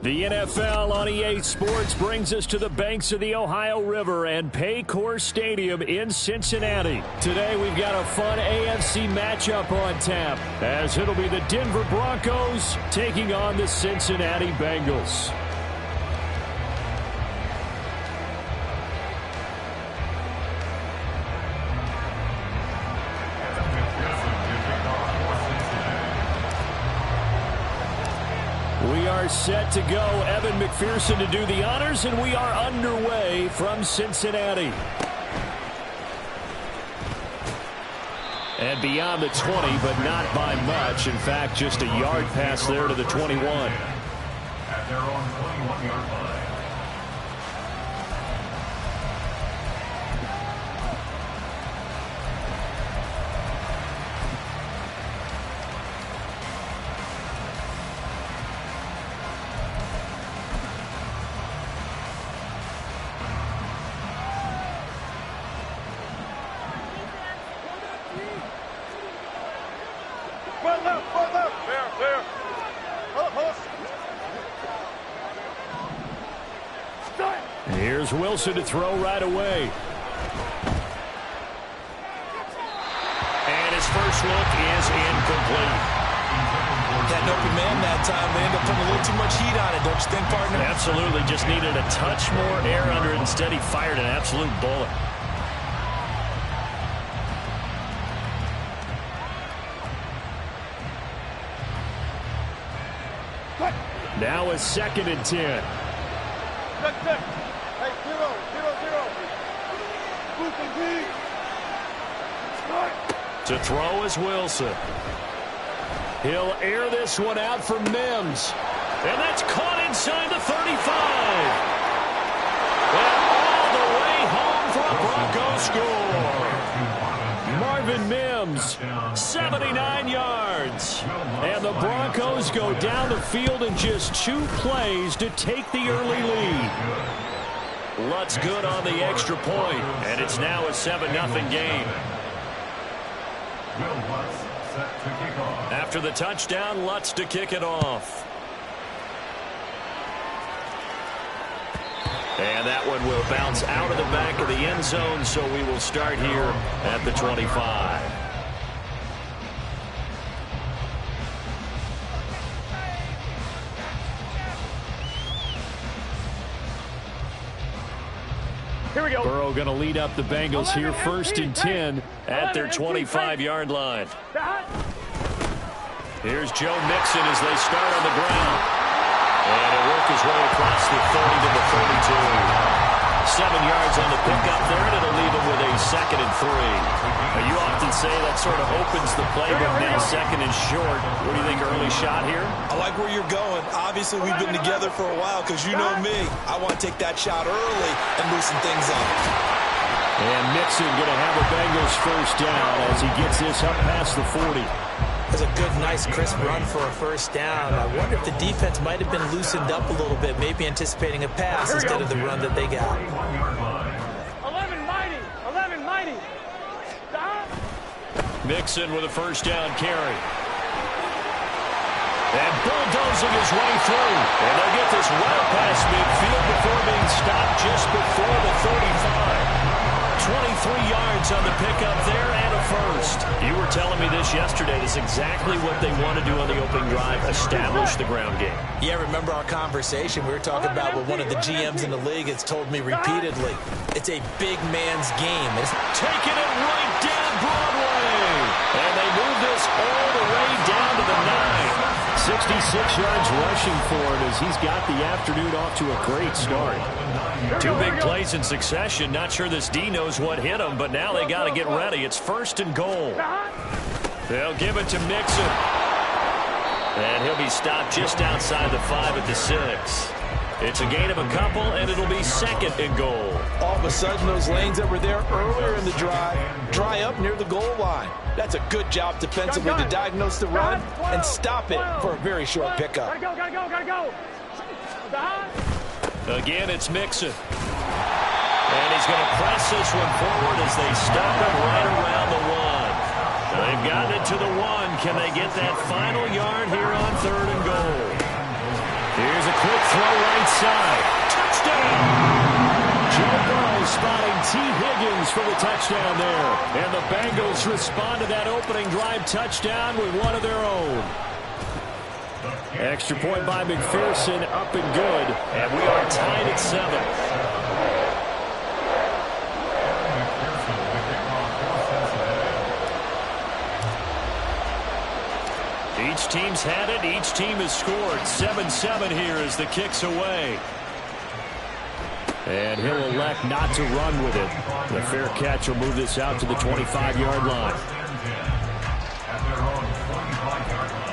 The NFL on EA Sports brings us to the banks of the Ohio River and Paycor Stadium in Cincinnati. Today we've got a fun AFC matchup on tap, as it'll be the Denver Broncos taking on the Cincinnati Bengals. We are set to go. Evan McPherson to do the honors, and we are underway from Cincinnati. And beyond the 20, but not by much. In fact, just a yard pass there to the 21. At their own 21-yard line. Here's Wilson to throw right away. And his first look is incomplete. Had an open man that time. They end up putting a little too much heat on it, don't you think, partner? Absolutely. Just needed a touch more air under it. Instead, he fired an absolute bullet. Now a 2nd and 10. To throw is Wilson. He'll air this one out for Mims. And that's caught inside the 35. And all the way home for a Broncos score. Marvin Mims, 79 yards. And the Broncos go down the field in just 2 plays to take the early lead. Lutz good on the extra point, and it's now a 7-0 game. After the touchdown, Lutz to kick it off. And that one will bounce out of the back of the end zone, so we will start here at the 25. Here we go. Burrow going to lead up the Bengals here, 1st and 10 at their 25-yard line. Here's Joe Mixon as they start on the ground. And he'll work his way across the 30 to the 32. 7 yards on the pickup there, and it'll leave him with a 2nd and 3. Now, you often say that sort of opens the playbook. Now 2nd and short. What do you think, early shot here? I like where you're going. Obviously, we've been together for a while because you know me. I want to take that shot early and loosen things up. And Mixon going to have a Bengals 1st down as he gets this up past the 40. That's a good, nice, crisp run for a 1st down. I wonder if the defense might have been loosened up a little bit, maybe anticipating a pass instead of the run that they got. 11 mighty. Mixon with a 1st down carry. And bulldozing his way through. And they'll get this well past midfield before being stopped just before the 35. 23 yards on the pickup there and a 1st. You were telling me this yesterday. This is exactly what they want to do on the opening drive, establish the ground game. Yeah, remember our conversation. We were talking about what one of the GMs in the league has told me repeatedly. It's a big man's game. It's taking it right down Broadway. And they move this all the way down to the 9. 66 yards rushing for him as he's got the afternoon off to a great start. 2 big plays in succession. Not sure this D knows what hit him, but now they got to get ready. It's 1st and goal. They'll give it to Mixon. And he'll be stopped just outside the 5 at the 6. It's a gain of a couple, and it'll be 2nd and goal. All of a sudden, those lanes that were there earlier in the drive dry up near the goal line. That's a good job defensively to diagnose the run and stop it for a very short pickup. Gotta go. Again, it's Mixon. And he's going to press this one forward as they stop him right around the 1. They've gotten it to the 1. Can they get that final yard here on 3rd and goal? throw right side. Touchdown! Joe Burrow spotting T. Higgins for the touchdown there. And the Bengals respond to that opening drive touchdown with one of their own. Extra point by McPherson, up and good. And we are tied at 7. Each team's had it. Each team has scored. 7-7 here as the kick's away. And he'll elect not to run with it. The fair catch will move this out to the 25-yard line. At their own 25-yard line.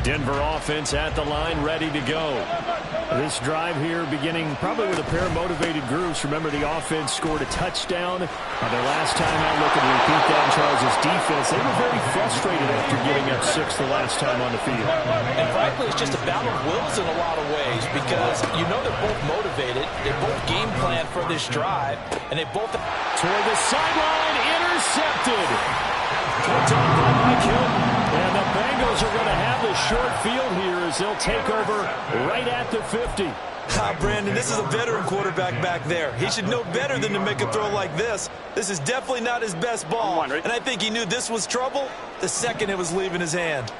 Denver offense at the line, ready to go. This drive here beginning probably with a pair of motivated groups. Remember, the offense scored a touchdown their last time out. Look at repeat that. Charles' defense, they were very frustrated after giving up 6 the last time on the field. And frankly, it's just a battle of wills in a lot of ways because you know they're both motivated. They both game plan for this drive, and they both... Toward the sideline, intercepted. Picked off by Mike Hilton. And the Bengals are going to have the short field here as they'll take over right at the 50. Brandon, this is a veteran quarterback back there. He should know better than to make a throw like this. This is definitely not his best ball. And I think he knew this was trouble the second it was leaving his hand.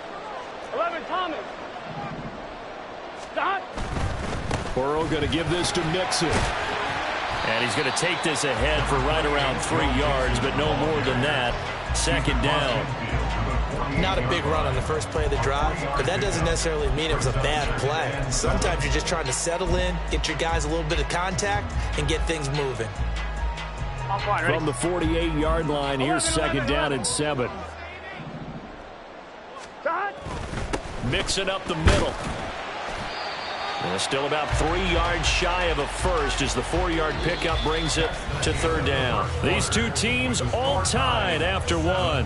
11, Thomas. Stop. Burrow going to give this to Mixon. And he's going to take this ahead for right around 3 yards, but no more than that. Second down. Not a big run on the first play of the drive, but that doesn't necessarily mean it was a bad play. Sometimes you're just trying to settle in, get your guys a little bit of contact, and get things moving. From the 48-yard line, here's second down and 7. Mixing up the middle. And still about 3 yards shy of a first as the 4-yard pickup brings it to third down. These two teams all tied after 1.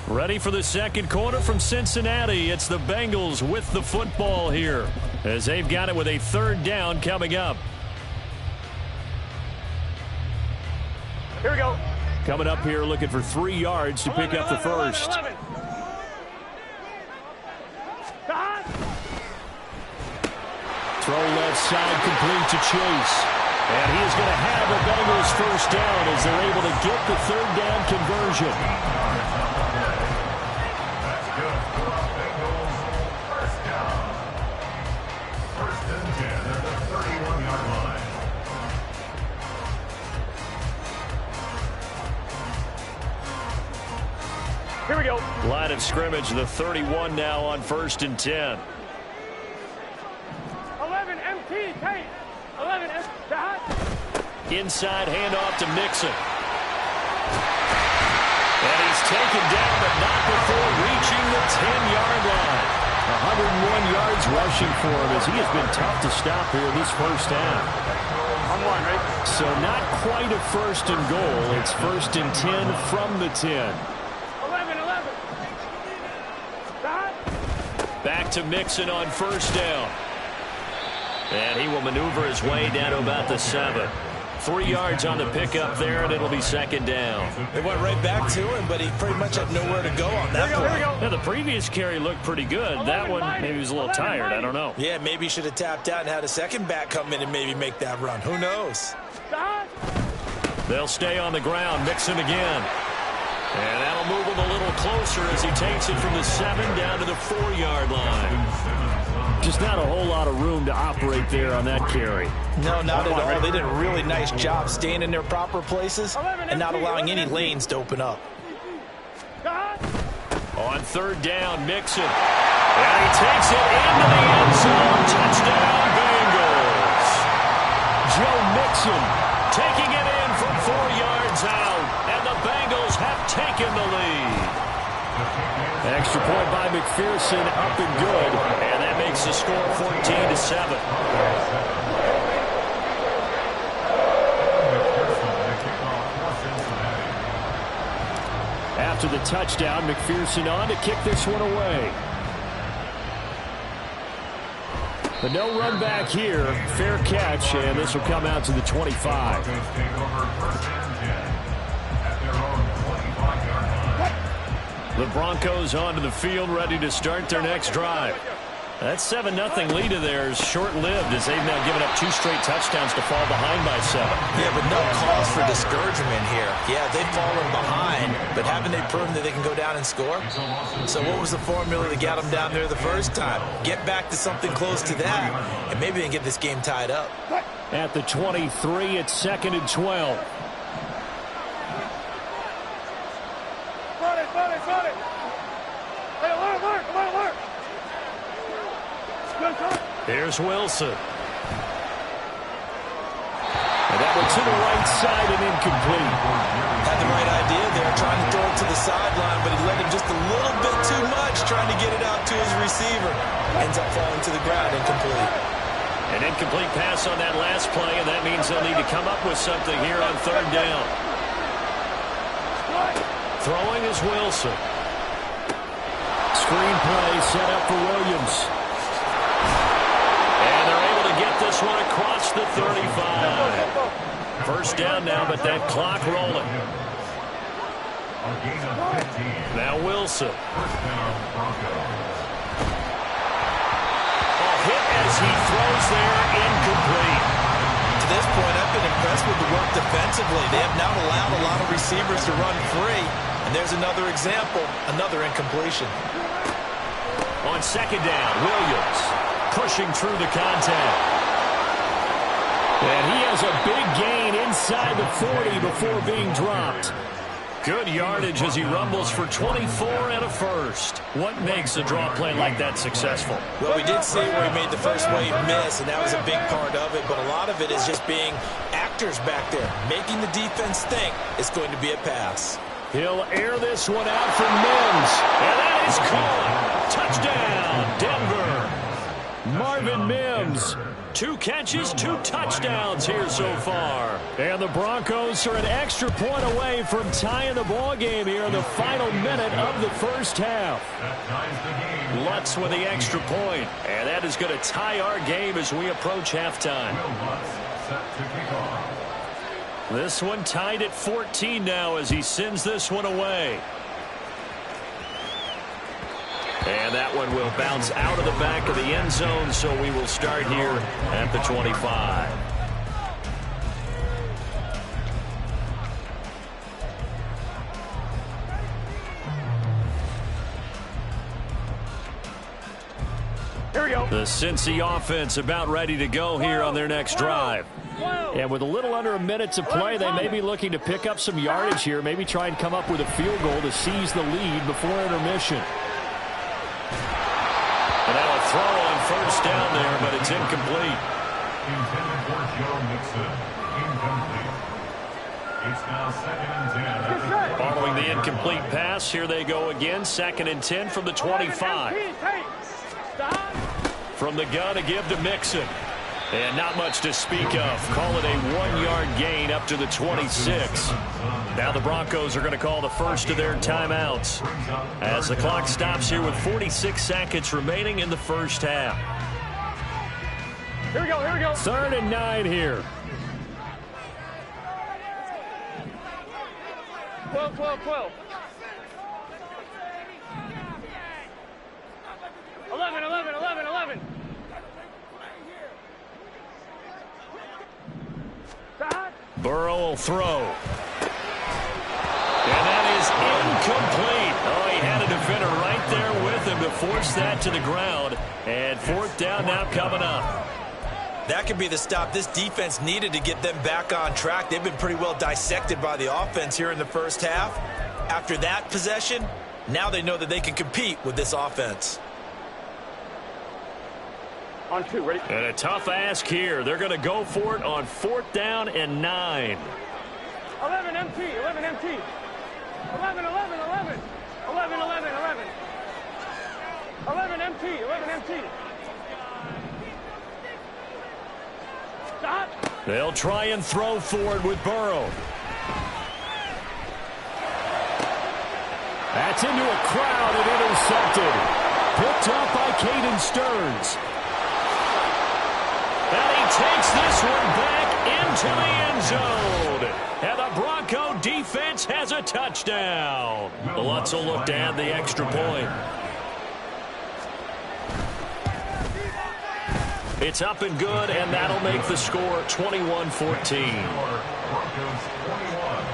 Ready for the second quarter from Cincinnati. It's the Bengals with the football here as they've got it with a third down coming up. Here we go. Coming up here looking for 3 yards to pick up the first. 11. Throw left side complete to Chase. And he is going to have the Bengals first down as they're able to get the third down conversion. Here we go. Line of scrimmage, the 31 now on 1st and 10. 11 MT, Tate. 11 MT. Inside handoff to Mixon. And he's taken down, but not before reaching the 10-yard line. 101 yards rushing for him as he has been tough to stop here this first half. On 1, right? So not quite a 1st and goal. It's 1st and 10 from the 10. 11. Back to Mixon on first down. And he will maneuver his way down to about the 7. 3 yards on the pickup there, and it'll be second down. They went right back to him, but he pretty much had nowhere to go on that play. Yeah, the previous carry looked pretty good. That one, maybe he was a little tired. I don't know. Yeah, maybe he should have tapped out and had a second back come in and maybe make that run. Who knows? They'll stay on the ground. Mixon again. And that'll move him a little closer as he takes it from the 7 down to the 4-yard line. Just not a whole lot of room to operate there on that carry. No, not at all. They did a really nice job staying in their proper places and not allowing any lanes to open up. On third down, Mixon. And he takes it into the end zone. Touchdown, Bengals. Joe Mixon taking it in from 4 yards out. And the Bengals have taken the lead. Extra point by McPherson, up and good. And that makes the score 14-7. After the touchdown, McPherson on to kick this one away. But no run back here. Fair catch, and this will come out to the 25. The Broncos onto the field, ready to start their next drive. That 7-0 lead of theirs short-lived as they've now given up 2 straight touchdowns to fall behind by 7. Yeah, but no cause for discouragement here. Yeah, they've fallen behind, but haven't they proven that they can go down and score? So what was the formula that got them down there the first time? Get back to something close to that, and maybe they can get this game tied up. At the 23, it's 2nd and 12. Got it. Hey, alert. Come on, alert. Here's Wilson. And that one to the right side and incomplete. Had the right idea there, trying to throw it to the sideline, but he led him just a little bit too much, trying to get it out to his receiver. Ends up falling to the ground, incomplete. An incomplete pass on that last play, and that means they'll need to come up with something here on 3rd down. Throwing is Wilson. Screen play set up for Williams. And they're able to get this one across the 35. First down now, but that clock rolling. Now Wilson. A hit as he throws there, incomplete. To this point, I've been impressed with the work defensively. They have not allowed a lot of receivers to run free. And there's another example, another incompletion. On 2nd down, Williams pushing through the contact. And he has a big gain inside the 40 before being dropped. Good yardage as he rumbles for 24 and a first. What makes a draw play like that successful? Well, we did see where he made the first wave miss, and that was a big part of it. But a lot of it is just being actors back there, making the defense think it's going to be a pass. He'll air this one out for Mims. And that is caught. Touchdown, Denver. Marvin Mims. 2 catches, 2 touchdowns here so far. And the Broncos are an extra point away from tying the ball game here in the final minute of the first half. Lutz with the extra point. And that is going to tie our game as we approach halftime. This one tied at 14 now as he sends this one away. And that one will bounce out of the back of the end zone, so we will start here at the 25. Here we go. The Cincy offense about ready to go here on their next drive. And with a little under a minute to play, they may be looking to pick up some yardage here, maybe try and come up with a field goal to seize the lead before intermission. And that'll throw on first down there, but it's incomplete. Intended for Joe Mixon. Incomplete. It's now 2nd and 10. Following the incomplete pass, here they go again. 2nd and 10 from the 25. From the gun, a give to Mixon. And not much to speak of. Call it a 1-yard gain up to the 26. Now the Broncos are going to call the first of their timeouts as the clock stops here with 46 seconds remaining in the first half. Here we go. 3rd and 9 here. 12. 11. Burrow will throw. And that is incomplete. Oh, he had a defender right there with him to force that to the ground. And 4th down now coming up. That could be the stop this defense needed to get them back on track. They've been pretty well dissected by the offense here in the first half. After that possession, now they know that they can compete with this offense. On 2, ready? And a tough ask here. They're going to go for it on 4th down and 9. 11 MT. 11 MT. 11 MT. Stop. They'll try and throw for it with Burrow. That's into a crowd and intercepted. Picked up by Caden Stearns. And he takes this one back into the end zone. And the Bronco defense has a touchdown. The Lutz will look to add the extra point. It's up and good, and that'll make the score 21-14. Broncos 21,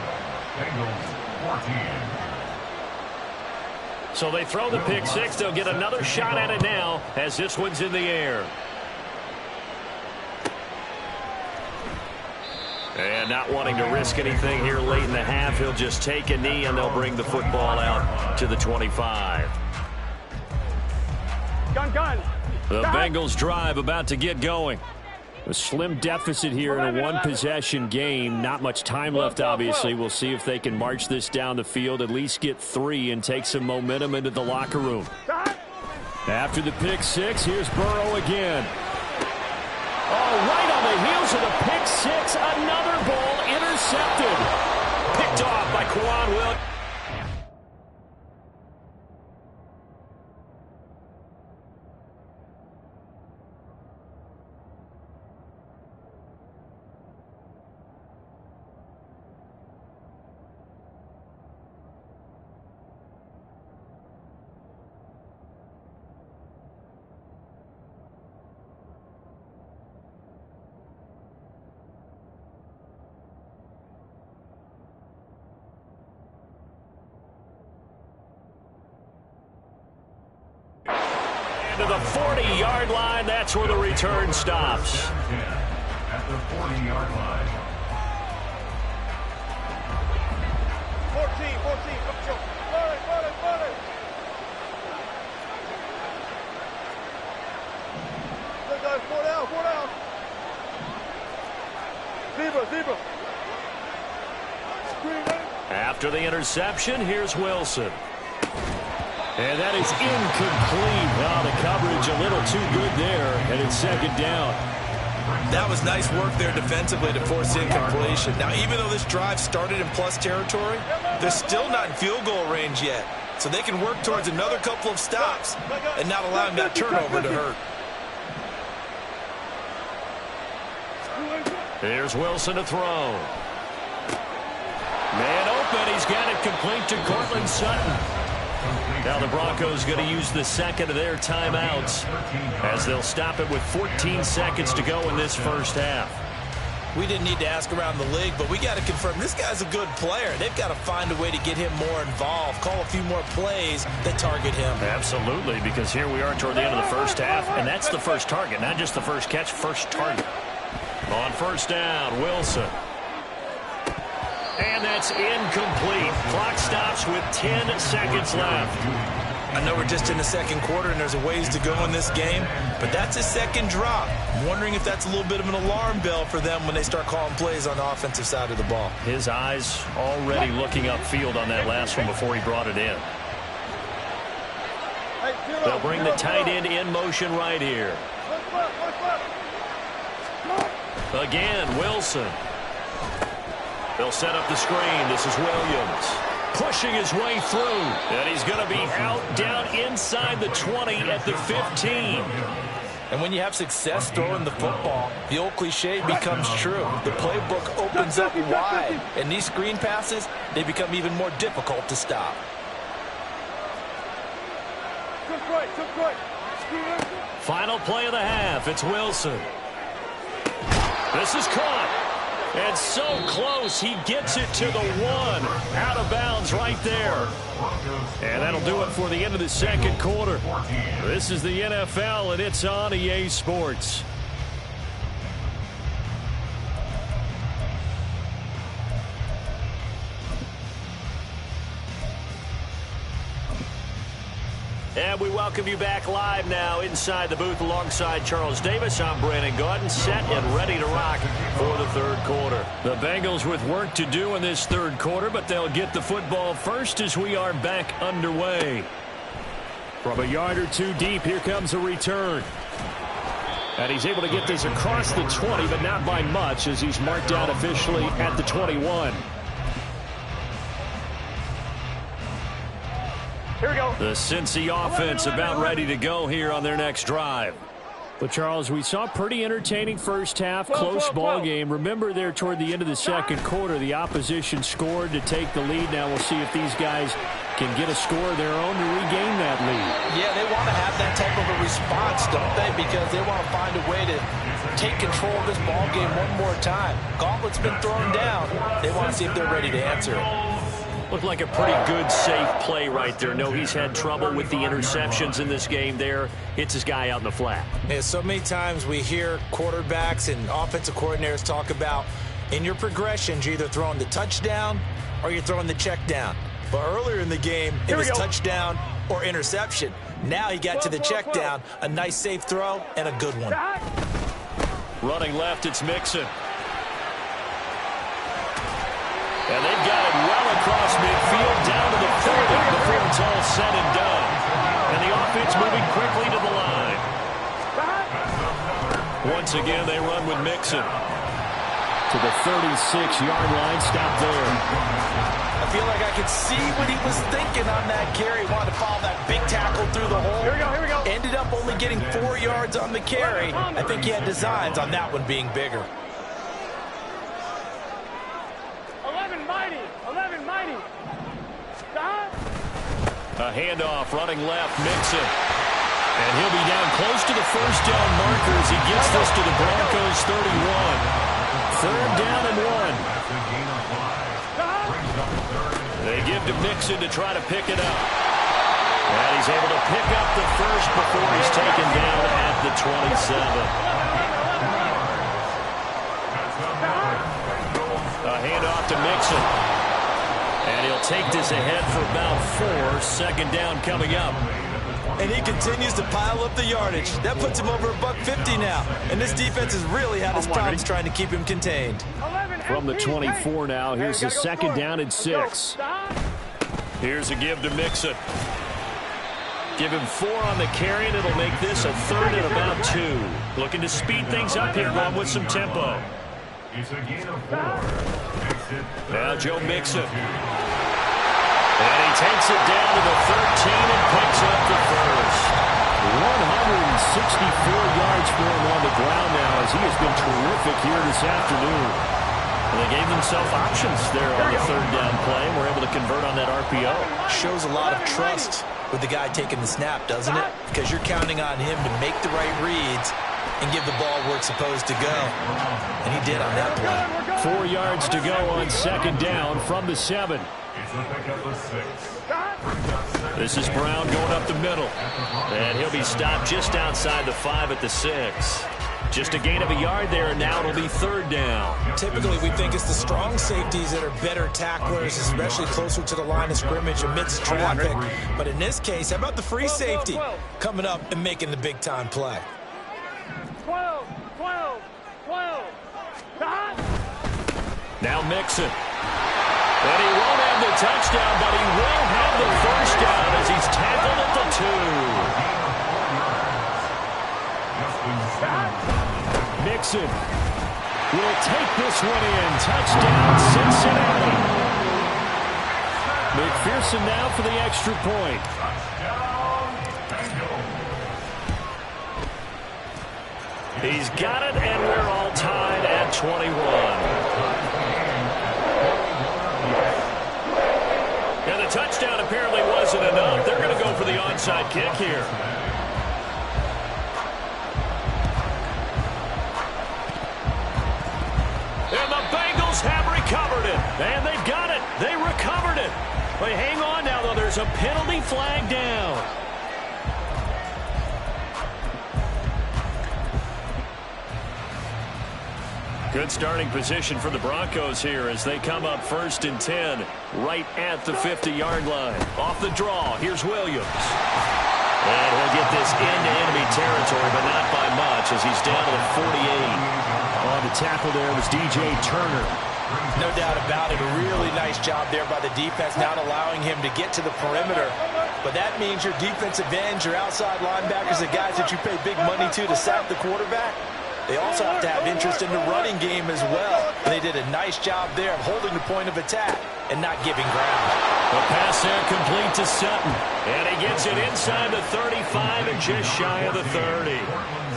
Bengals 14. So they throw the pick six. They'll get another shot at it now as this one's in the air. And not wanting to risk anything here late in the half, he'll just take a knee, and they'll bring the football out to the 25. Gun. The Bengals drive about to get going. A slim deficit here in a one-possession game. Not much time left, obviously. We'll see if they can march this down the field, at least get 3, and take some momentum into the locker room. After the pick six, here's Burrow again. Oh, right on the heels of the pick six, another ball intercepted. Picked off by Quan Williams. To the 40-yard line, that's where the return stops. At the 40-yard line. 14. Good guys, 4 down. Zebra. Screen. After the interception, here's Wilson. And that is incomplete. Oh, the coverage a little too good there, and it's second down. That was nice work there defensively to force incompletion. Now, even though this drive started in plus territory, they're still not in field goal range yet. So they can work towards another couple of stops and not allowing that turnover to hurt. Here's Wilson to throw. Man open. He's got it complete to Courtland Sutton. Now the Broncos going to use the second of their timeouts as they'll stop it with 14 seconds to go in this first half. We didn't need to ask around the league, but we got to confirm this guy's a good player. They've got to find a way to get him more involved, call a few more plays that target him. Absolutely, because here we are toward the end of the first half, and that's the first target, not just the first catch, first target. On first down, Wilson. And that's incomplete. Clock stops with 10 seconds left. I know we're just in the second quarter and there's a ways to go in this game, but that's a second drop. I'm wondering if that's a little bit of an alarm bell for them when they start calling plays on the offensive side of the ball. His eyes already looking upfield on that last one before he brought it in. They'll bring the tight end in motion right here. Again, Wilson. They'll set up the screen. This is Williams. Pushing his way through. And he's going to be out down inside the 20 at the 15. And when you have success throwing the football, the old cliche becomes true. The playbook opens up wide. And these screen passes, they become even more difficult to stop. Final play of the half. It's Wilson. This is caught. And so close, he gets it to the 1. Out of bounds right there. And that'll do it for the end of the second quarter. This is the NFL, and it's on EA Sports. And we welcome you back live now inside the booth alongside Charles Davis. I'm Brandon Gaudin, set and ready to rock for the third quarter. The Bengals with work to do in this third quarter, but they'll get the football first as we are back underway. From a yard or two deep, here comes a return. And he's able to get this across the 20, but not by much as he's marked out officially at the 21. Here we go. The Cincy offense about ready to go here on their next drive. But, Charles, we saw a pretty entertaining first half, close ball game. Remember there toward the end of the second quarter, the opposition scored to take the lead. Now we'll see if these guys can get a score of their own to regain that lead. Yeah, they want to have that type of a response, don't they? Because they want to find a way to take control of this ball game one more time. Gauntlet's been thrown down. They want to see if they're ready to answer it. Looked like a pretty good, safe play right there. No, he's had trouble with the interceptions in this game there. Hits his guy out in the flat. Yeah, so many times we hear quarterbacks and offensive coordinators talk about in your progressions, you're either throwing the touchdown or you're throwing the check down. But earlier in the game, it was touchdown or interception. Now he got to the check down, a nice safe throw, and a good one. Running left, it's Mixon. And they've got it well across midfield, down to the 30 before it's all said and done. And the offense moving quickly to the line. Once again, they run with Mixon. To the 36-yard line, stop there. I feel like I could see what he was thinking on that carry. Wanted to follow that big tackle through the hole. Here we go. Ended up only getting 4 yards on the carry. I think he had designs on that one being bigger. 11 mighty. A handoff, running left, Mixon. And he'll be down close to the first down marker as he gets this to the Broncos 31. Third down and 1. They give to Mixon to try to pick it up. And he's able to pick up the first before he's taken down at the 27. A handoff to Mixon. And he'll take this ahead for about 4. Second down coming up. And he continues to pile up the yardage. That puts him over $150 now. And this defense has really had its problems trying to keep him contained. From the 24 now, here's the second down and 6. Here's a give to Mixon. Give him 4 on the carry, and it'll make this a third and about 2. Looking to speed things up here, going with some tempo. It's a gain of 4. Now Joe Mixon. And he takes it down to the 13 and picks up the first. 164 yards for him on the ground now as he has been terrific here this afternoon. And they gave themselves options there on the third down play and were able to convert on that RPO. Shows a lot of trust with the guy taking the snap, doesn't it? Because you're counting on him to make the right reads and give the ball where it's supposed to go. And he did on that play. 4 yards to go on second down from the 7. It's a pickup of 6. This is Brown going up the middle. And he'll be stopped just outside the 5 at the 6. Just a gain of a yard there, and now it'll be third down. Typically, we think it's the strong safeties that are better tacklers, especially closer to the line of scrimmage amidst traffic. But in this case, how about the free safety coming up and making the big-time play? 12. Now Mixon. And he won't have the touchdown, but he will have the first down as he's tackled at the 2. Mixon will take this one in. Touchdown, Cincinnati. McPherson now for the extra point. He's got it, and we're all tied at 21. And the touchdown apparently wasn't enough. They're going to go for the onside kick here. And the Bengals have recovered it. And they've got it. They recovered it. But hang on now, though. There's a penalty flag down. Good starting position for the Broncos here as they come up 1st and 10 right at the 50-yard line. Off the draw, here's Williams. And he'll get this into enemy territory, but not by much as he's down to the 48. On the tackle there was DJ Turner. No doubt about it. A really nice job there by the defense, not allowing him to get to the perimeter. But that means your defensive ends, your outside linebackers, the guys that you pay big money to sack the quarterback, they also have to have interest in the running game as well. And they did a nice job there of holding the point of attack and not giving ground. The pass there complete to Sutton. And he gets it inside the 35 and just shy of the 30.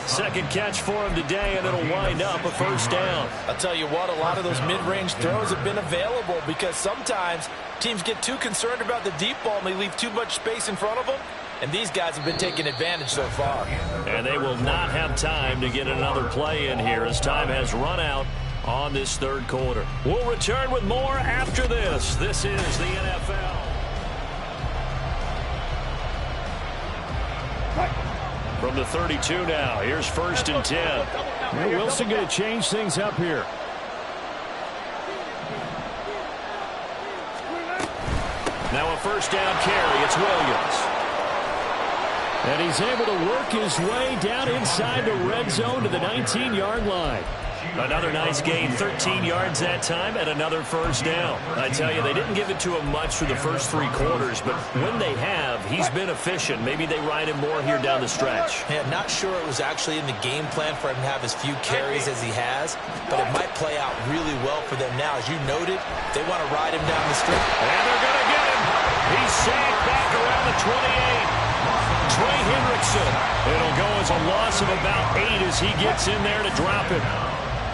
Second catch for him today, and it'll wind up a first down. I'll tell you what, a lot of those mid-range throws have been available because sometimes teams get too concerned about the deep ball and they leave too much space in front of them. And these guys have been taking advantage so far. And they will not have time to get another play in here as time has run out on this third quarter. We'll return with more after this. This is the NFL. From the 32 now, here's 1st and 10. Wilson going to change things up here. Now a first down carry. It's Williams. And he's able to work his way down inside the red zone to the 19-yard line. Another nice gain, 13 yards that time, and another first down. I tell you, they didn't give it to him much for the first 3 quarters, but when they have, he's been efficient. Maybe they ride him more here down the stretch. Yeah, not sure it was actually in the game plan for him to have as few carries as he has, but it might play out really well for them now. As you noted, they want to ride him down the stretch. And they're going to get him. He's sacked back around the 28. Trey Hendrickson. It'll go as a loss of about 8 as he gets in there to drop it.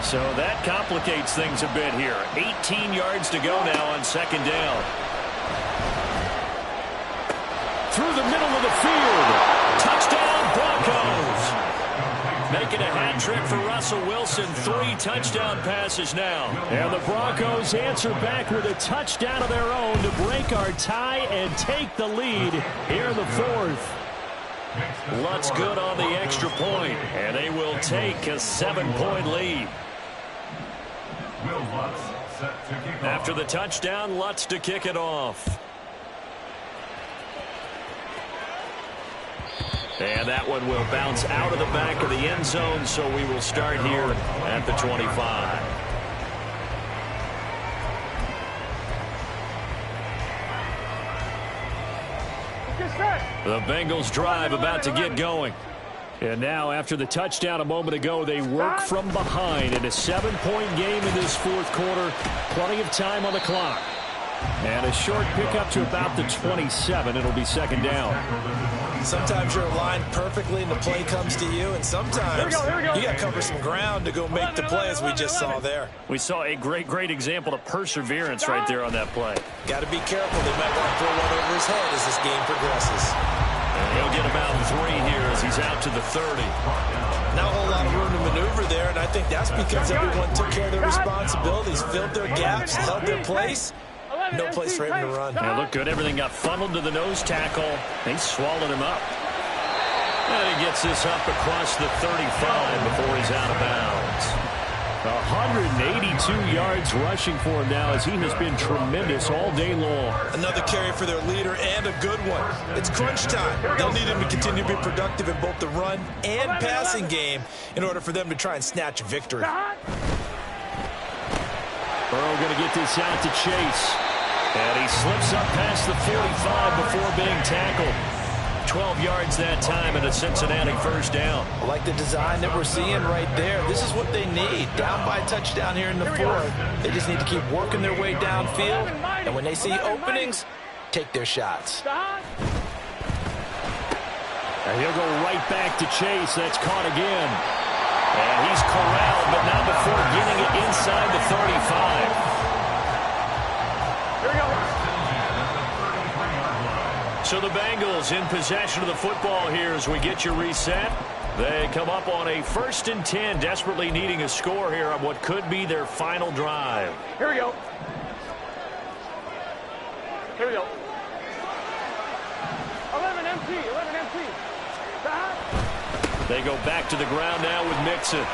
So that complicates things a bit here. 18 yards to go now on second down. Through the middle of the field. Touchdown Broncos. Making a hat trick for Russell Wilson. 3 touchdown passes now. And the Broncos answer back with a touchdown of their own to break our tie and take the lead here in the 4th. Lutz good on the extra point, and they will take a 7-point lead. After the touchdown, Lutz to kick it off. And that one will bounce out of the back of the end zone, so we will start here at the 25. The Bengals drive about to get going. And now, after the touchdown a moment ago, they work from behind in a 7-point game in this 4th quarter. Plenty of time on the clock. And a short pickup to about the 27. It'll be second down. Sometimes you're aligned perfectly and the play comes to you, and sometimes you got to cover some ground to go make the play, as we just saw there. We saw a great example of perseverance right there on that play. Got to be careful. They might want to throw one over his head as this game progresses. And he'll get about 3 here as he's out to the 30. Not a whole lot of room to maneuver there, and I think that's because everyone took care of their responsibilities, filled their gaps, held their place. No place for him to run. They look good. Everything got funneled to the nose tackle. They swallowed him up. And he gets this up across the 35 before he's out of bounds. 182 yards rushing for him now as he has been tremendous all day long. Another carry for their leader and a good one. It's crunch time. They'll need him to continue to be productive in both the run and passing game in order for them to try and snatch a victory. Burrow going to get this out to Chase. And he slips up past the 45 before being tackled. 12 yards that time and a Cincinnati first down. I like the design that we're seeing right there. This is what they need. Down by a touchdown here in the 4th. They just need to keep working their way downfield. And when they see openings, take their shots. And he'll go right back to Chase. That's caught again. And he's corralled, but not before getting it inside the 35. So the Bengals in possession of the football here as we get you reset. They come up on a 1st and 10, desperately needing a score here on what could be their final drive. Here we go. Here we go. 11 MT. They go back to the ground now with Mixon.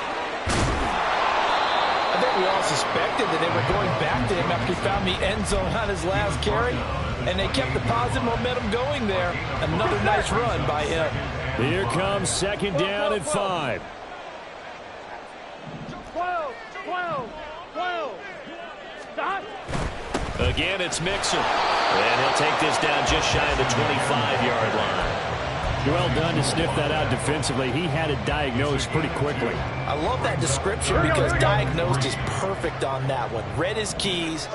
I think we all suspected that they were going back to him after he found the end zone on his last carry. And they kept the positive momentum going there. Another nice run by him. Here comes second down and 5. 12. Stop. Again, it's Mixon. And he'll take this down just shy of the 25-yard line. Well done to sniff that out defensively. He had it diagnosed pretty quickly. I love that description because diagnosed is perfect on that one. Read his keys,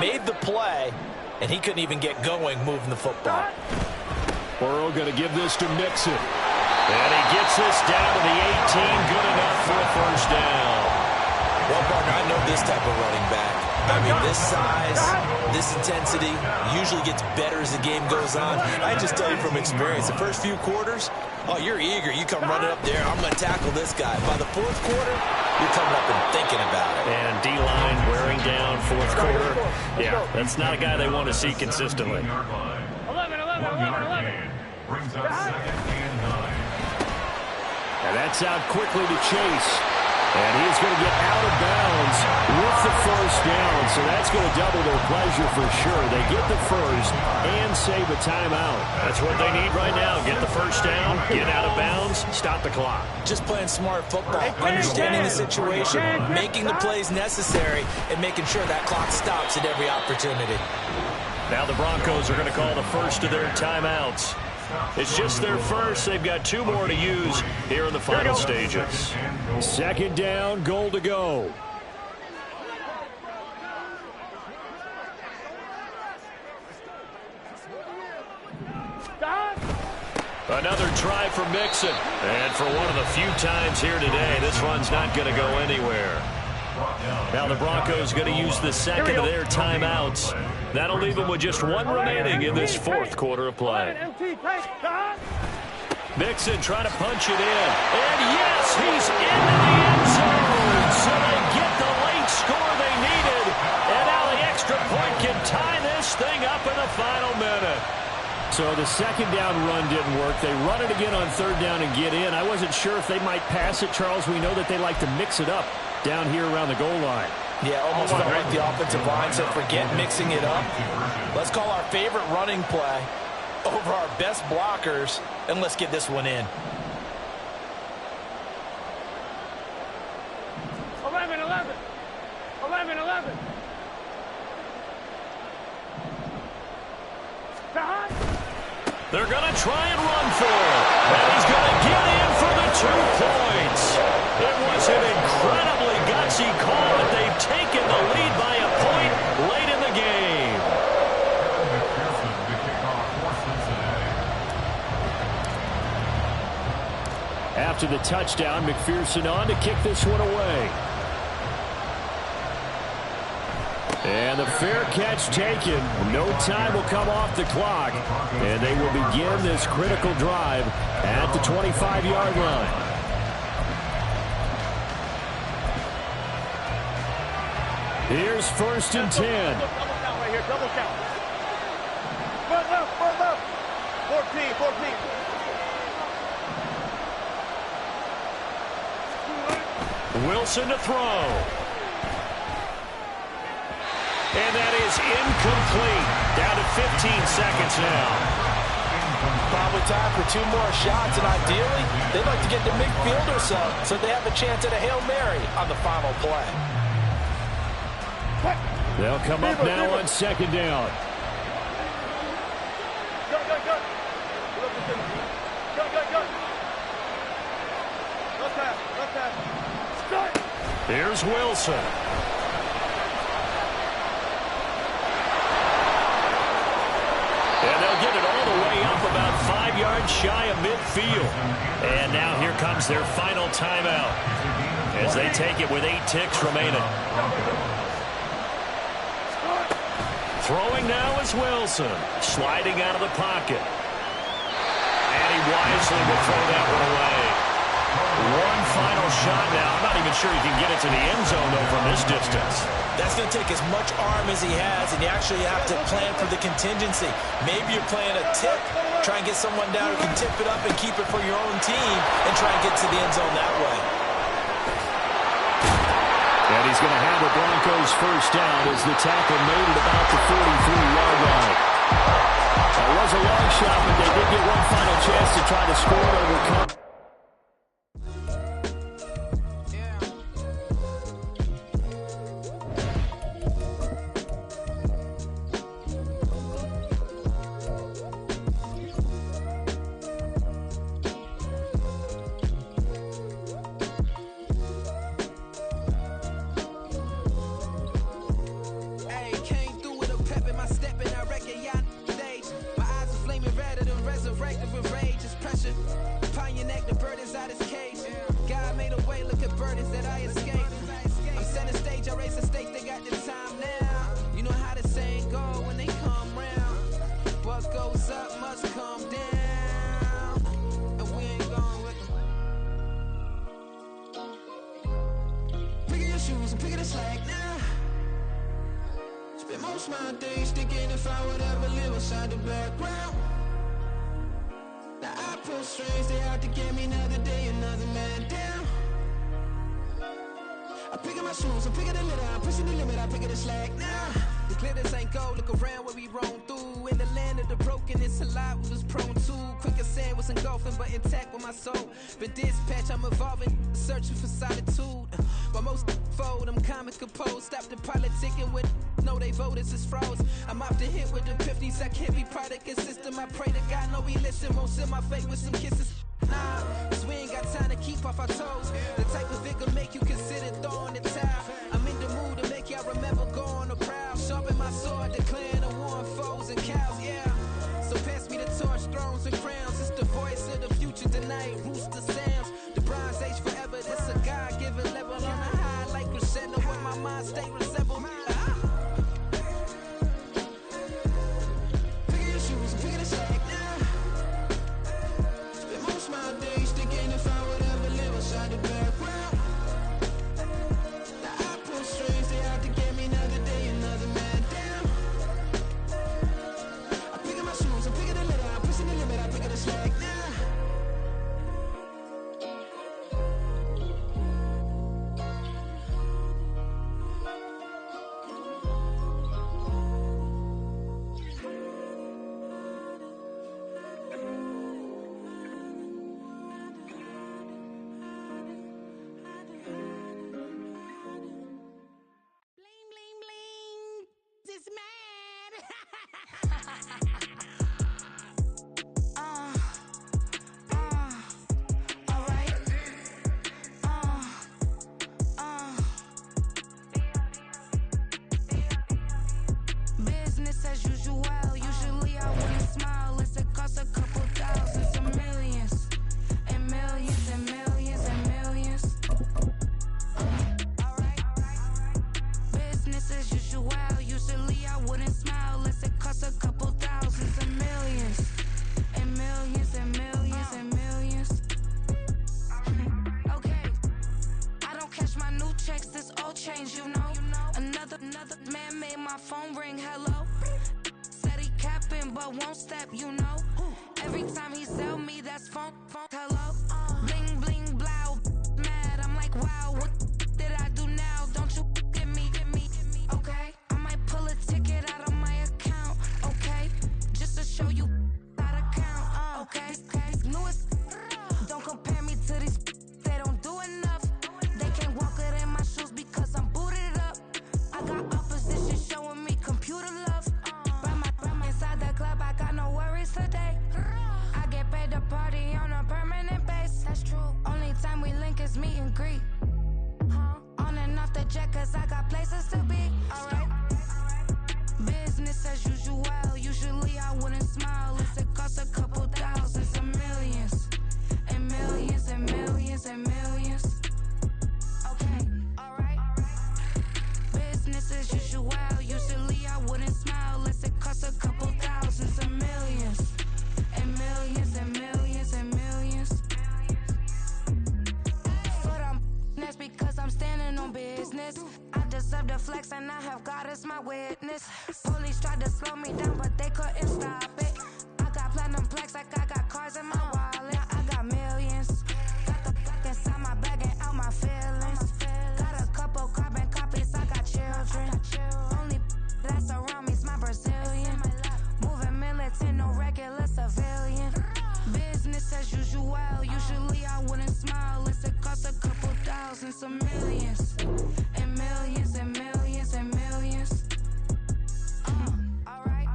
made the play, and he couldn't even get going moving the football. Burrow going to give this to Mixon. And he gets this down to the 18. Good enough for a first down. Well, partner, I know this type of running back. I mean, this size, this intensity usually gets better as the game goes on. I just tell you from experience, the first few quarters, oh, you're eager. You come running up there, I'm going to tackle this guy. By the fourth quarter, you're coming up and thinking about it. And D-line wearing down fourth quarter. Yeah, that's not a guy they want to see consistently. 11. Brings up 2nd and 9. And that's out quickly to Chase. And he's going to get out of bounds with the first down. So that's going to double their pleasure for sure. They get the first and save a timeout. That's what they need right now. Get the first down, get out of bounds, stop the clock. Just playing smart football, understanding the situation, making the plays necessary, and making sure that clock stops at every opportunity. Now the Broncos are going to call the first of their timeouts. It's just their first. They've got 2 more to use here in the final stages. Second down, goal to go. Another try for Mixon. And for one of the few times here today, this one's not going to go anywhere. Now the Broncos going to use the second of their timeouts. That'll leave them with just 1 remaining in this fourth quarter of play. Mixon trying to punch it in. And yes, he's into the end zone. So they get the late score they needed. And now the extra point can tie this thing up in the final minute. So the second down run didn't work. They run it again on third down and get in. I wasn't sure if they might pass it, Charles. We know that they like to mix it up down here around the goal line. Yeah, almost felt like the offensive line said, forget mixing it up. Let's call our favorite running play over our best blockers, and let's get this one in. 11. They're going to try and run for it. And he's going to get in for the 2 points. It was an incredibly gutsy call, but they've taken the lead by a point late in the game. After the touchdown, McPherson on to kick this one away. And the fair catch taken. No time will come off the clock. And they will begin this critical drive at the 25-yard line. Here's 1st and 10. Double count right here. Double count. Left. 14. Wilson to throw. And that is incomplete. Down to 15 seconds now. Probably time for 2 more shots, and ideally, they'd like to get to midfield or so they have a chance at a Hail Mary on the final play. They'll come up now on 2nd down. Go. Left pass. Start. Here's Wilson. And they'll get it all the way up about 5 yards shy of midfield. And now here comes their final timeout as they take it with 8 ticks remaining. Throwing now is Wilson, sliding out of the pocket. And he wisely will throw that one away. One final shot now. I'm not even sure he can get it to the end zone, though, from this distance. That's going to take as much arm as he has, and you actually have to plan for the contingency. Maybe you're playing a tip, try and get someone down who can tip it up and keep it for your own team, and try and get to the end zone that way. And he's going to have the Broncos first down as the tackle made it about the 43-yard line. That was a long shot, but they did get one final chance to try to score and overcome. shoes and picking the slack now. Spend most of my days thinking if I would ever live outside the background. Now I pull strings, they out to get me another day, another man down. I'm picking my shoes, I'm picking the litter, I'm pushing the limit, I'm picking the slack now. The glitters ain't gold, look around where we roam through. In the land of the broken, it's a lot we was prone to. Quicker sand was engulfing, but intact with my soul. Been dispatched, I'm evolving, searching for solitude. While most fold, I'm comic composed. Stop the politicking with know they voters is froze. I'm off the hit with the 50s, I can't be product of system. I pray to God, no he listen, won't send my fate with some kisses. Nah, cause we ain't got time to keep off our toes. The type of it can make you consider throwing the towel. I'm in the mood to make y'all remember going to proud. Sharpen my sword, declaring the war on foes and cows, yeah. So pass me the torch, thrones and crowns. It's the voice of the future tonight, rooster sounds. The Bronze Age forever, this a God-given level. On a high like crescendo when my mind stay resembled. Pick your shoes and pick the slack now. Spend most of my days thinking if I would ever live outside the background. Now I pull strings, they out to get me another day, another man down. I'm picking my shoes, I'm picking the litter, I'm pushing the limit, I'm picking the slack now. Bling, bling, bling. This mad. Alright. Business as usual. Usually I wouldn't smile. It's it costs a couple thousands and millions. And millions and millions and millions. Business as usual. Usually I wouldn't smile unless it costs a couple thousands and millions. And millions and millions and millions. Okay. I don't cash my new checks, this old change, you know. Another man made my phone ring, hello. Said he capping but won't step, you know. Every time he sell me, that's phone, hello. Bling, bling, blow, mad, I'm like, wow, what did I do now? Don't you get me, okay? I might pull a ticket out of my account, okay? Just to show you how to count, okay? Newest, don't compare me to these, they don't do enough. They can't walk it in my shoes because I'm booted up. I got opposition showing me computer love. By inside the club, I got no worries today. I get paid to party on a permanent base. That's true. Only time we link is meet and greet. On and off the jet, cause I got places to be. Alright. Business as usual. Usually I wouldn't smile unless it costs a couple thousands and millions. And millions and millions and millions. Okay, alright. Business as usual. Usually I wouldn't smile unless it costs a couple thousands and millions. And millions and millions and millions. But that's because I'm standing on business. I deserve the flex and I have God as my witness. Police tried to slow me down but they couldn't stop it. I got platinum plaques like I got cars in my wallet. I got millions. Got the fuck inside my bag and out my feelings. Got a couple carbon copies, I got children. Only that's around me's my Brazilian. Moving militant, no regular civilian. Business as usual. Usually I wouldn't smile unless it costs a couple thousands and millions. And millions and millions and millions. Alright.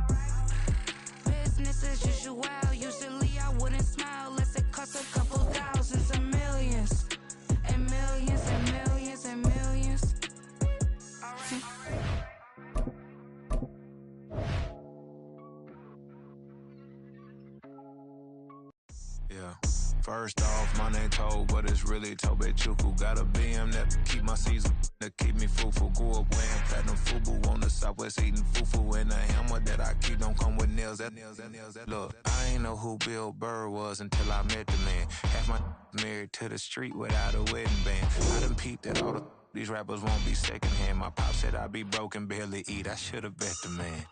Business as usual. Usually I wouldn't smile unless it costs a couple thousands and millions. And millions and millions and millions. Alright. Yeah. First off, my name Tobe, but it's really Tobe Chuku. Got a BM that keep my season, that keep me fruitful. Grew up wearing platinum FUBU on the Southwest, eating fufu. And the hammer that I keep don't come with nails. Look, I ain't know who Bill Burr was until I met the man. Half my married to the street without a wedding band. I done peeped at all the these rappers won't be secondhand. My pop said I'd be broken, barely eat. I should've bet the man.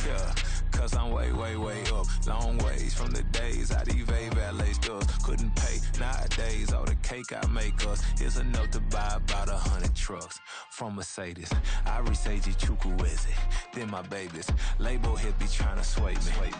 Yeah, cause I'm way, way, way up. Long ways from the days I evade valet stores. Couldn't pay nowadays. All the cake I make us is enough to buy about 100 trucks. From Mercedes, I Seiji Chukwueze. Then my babies, label hit be trying to sway me.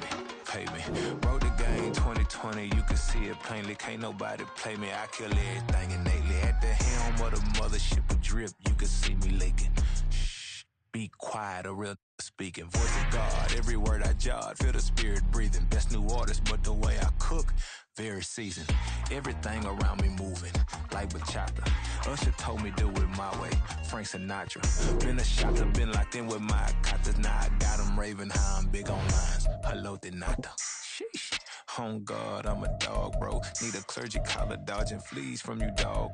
Pay me. Wrote the game 2020, you can see it plainly. Can't nobody play me. I kill everything innately. At the helm of the mothership of drip, you can see me leaking. Shh, be quiet, a real speaking. Voice of God, every word I jot. Feel the spirit breathing. Best new artist, but the way I cook, very seasoned. Everything around me moving, like bachata. Usher told me do it my way. Frank Sinatra. Been a shotter, been locked in with my katas. Now I got them raving how I'm big on lines. Hello, Denata. Sheesh. On God, I'm a dog, bro. Need a clergy collar, dodging fleas from you, dog.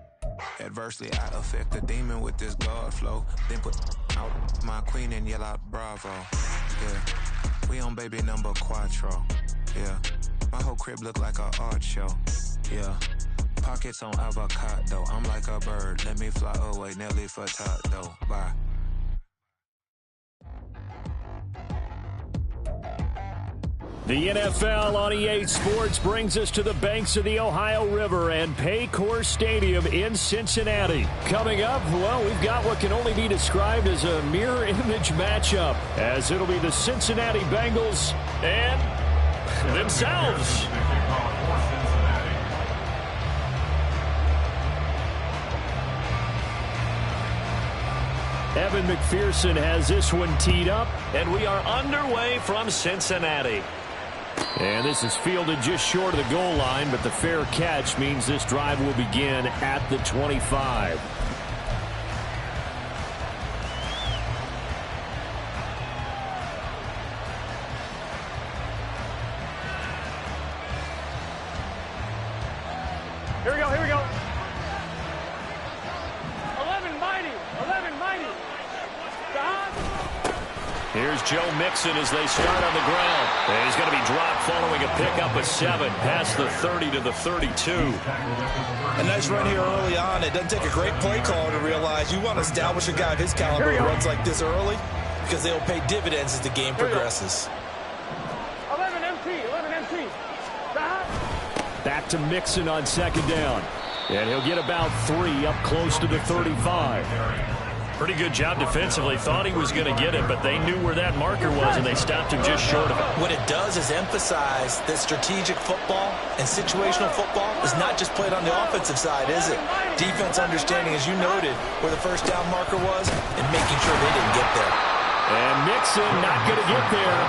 Adversely, I affect a demon with this God flow. Then put out my queen and yell out bravo. Yeah, we on baby number quattro. Yeah, my whole crib look like a art show. Yeah, pockets on avocado. I'm like a bird. Let me fly away, Nelly Furtado. Bye. The NFL on EA Sports brings us to the banks of the Ohio River and Paycor Stadium in Cincinnati. Coming up, well, we've got what can only be described as a mirror image matchup, as it'll be the Cincinnati Bengals and themselves. Evan McPherson has this one teed up, and we are underway from Cincinnati. And this is fielded just short of the goal line, but the fair catch means this drive will begin at the 25. Here we go, here we go. 11 mighty, 11 mighty. Here's Joe Mixon as they start on the ground. And he's going to be dropped following a pickup of 7 past the 30 to the 32. A nice run here early on. It doesn't take a great play caller to realize you want to establish a guy of his caliber who runs like this early because they'll pay dividends as the game progresses. 11 MT, 11 MT. Back to Mixon on second down. And he'll get about 3 up close to the 35. Pretty good job defensively. Thought he was going to get it, but they knew where that marker was, and they stopped him just short of it. What it does is emphasize that strategic football and situational football is not just played on the offensive side, is it? Defense understanding, as you noted, where the first down marker was and making sure they didn't get there. And Mixon not going to get there.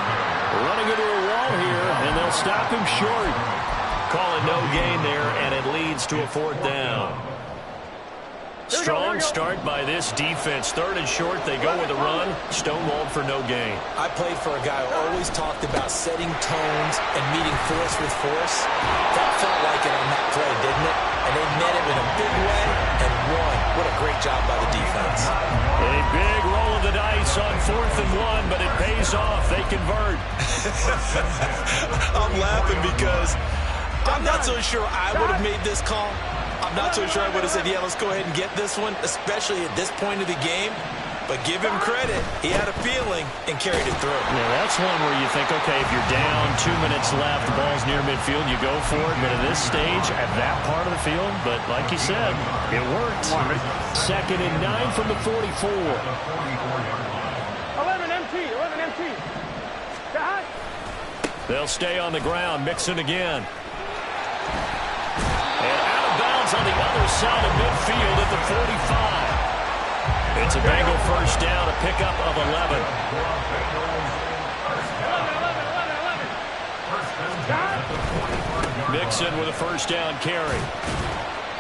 Running into a wall here, and they'll stop him short. Calling no gain there, and it leads to a 4th down. Strong start by this defense. 3rd and short, they go with a run. Stonewalled for no gain. I played for a guy who always talked about setting tones and meeting force with force. That felt like it on that play, didn't it? And they met him in a big way and won. What a great job by the defense. A big roll of the dice on 4th and 1, but it pays off. They convert. I'm laughing because I'm not so sure I would have made this call. I'm not so sure I would have said, yeah, let's go ahead and get this one, especially at this point of the game. But give him credit. He had a feeling and carried it through. Yeah, that's one where you think, okay, if you're down, 2 minutes left, the ball's near midfield, you go for it. But at this stage, at that part of the field, but like you said, it worked. 2nd and 9 from the 44. 11 MT, 11 MT. They'll stay on the ground. Mixon again. And out of bounds on the other side of midfield at the 45. It's a Bengal first down, a pickup of 11. Mixon with a first down carry.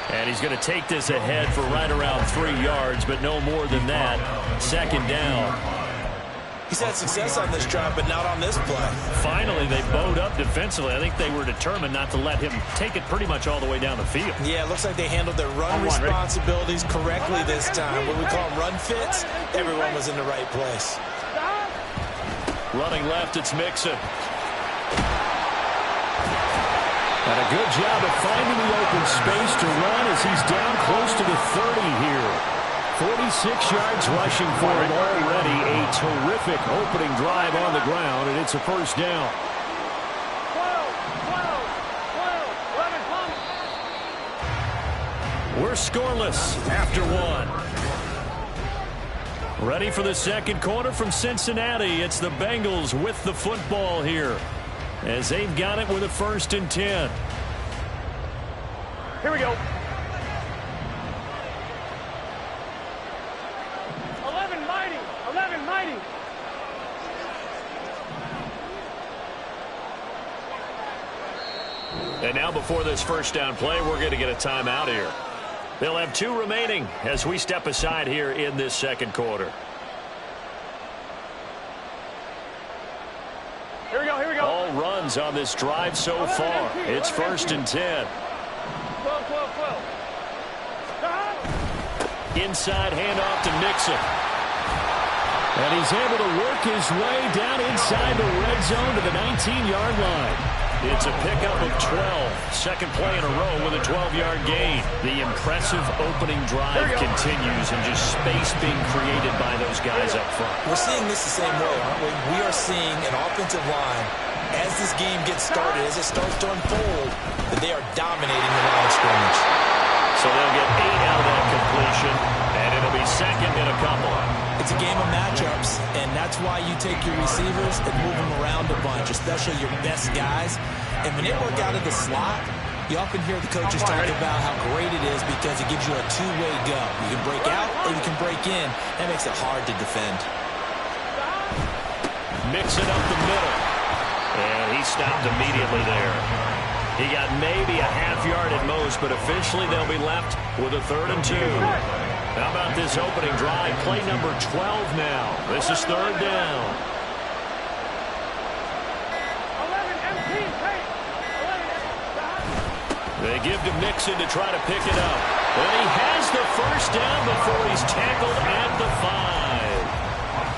And he's going to take this ahead for right around 3 yards, but no more than that. 2nd down. He's had success on this drive, but not on this play. Finally, they bowed up defensively. I think they were determined not to let him take it pretty much all the way down the field. Yeah, it looks like they handled their run responsibilities correctly this time. What we call run fits, everyone was in the right place. Running left, it's Mixon. And a good job of finding the open space to run as he's down close to the 30 here. 46 yards rushing for him already. A terrific opening drive on the ground, and it's a first down. 12, We're scoreless after one. Ready for the second quarter from Cincinnati. It's the Bengals with the football here, as they've got it with a 1st and 10. here we go. 11 mighty. And now before this first down play, we're going to get a timeout here. They'll have 2 remaining as we step aside here in this second quarter. Here we go. All runs on this drive so far. It's 1st and 10. 12. Inside handoff to Mixon. And he's able to work his way down inside the red zone to the 19-yard line. It's a pickup of 12. Second play in a row with a 12-yard gain. The impressive opening drive continues, and just space being created by those guys up front. We're seeing this the same way, aren't we? We are seeing an offensive line, as this game gets started, as it starts to unfold, that they are dominating the line of scrimmage. So they'll get 8 out of that completion, and it'll be second and a couple. It's a game of matchups, and that's why you take your receivers and move them around a bunch, especially your best guys. And when they work out of the slot, you often hear the coaches talk about how great it is because it gives you a two-way go. You can break out or you can break in. That makes it hard to defend. Mix it up the middle. And he stopped immediately there. He got maybe a half yard at most, but officially they'll be left with a 3rd and 2. How about this opening drive? Play number 12 now. This is 3rd down. 11 MT, hey. 11 They give to Mixon to try to pick it up. And he has the first down before he's tackled at the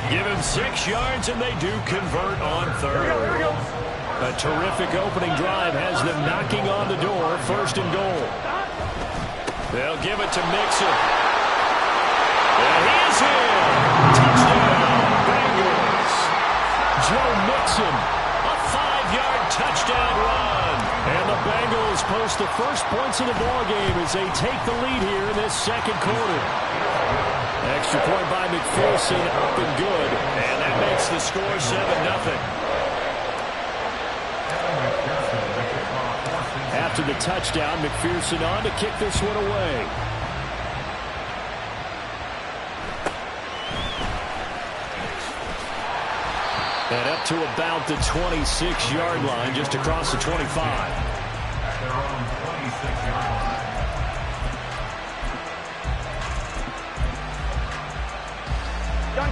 5. Give him 6 yards, and they do convert on 3rd. Here we go. A terrific opening drive has them knocking on the door. 1st and goal. They'll give it to Mixon. And he is in. Touchdown, Bengals. Joe Mixon, a 5-yard touchdown run. And the Bengals post the first points of the ballgame as they take the lead here in this second quarter. Extra point by McPherson, up and good. And that makes the score 7-0. After the touchdown, McPherson on to kick this one away. And up to about the 26-yard line, just across the 25. At their own 26-yard line.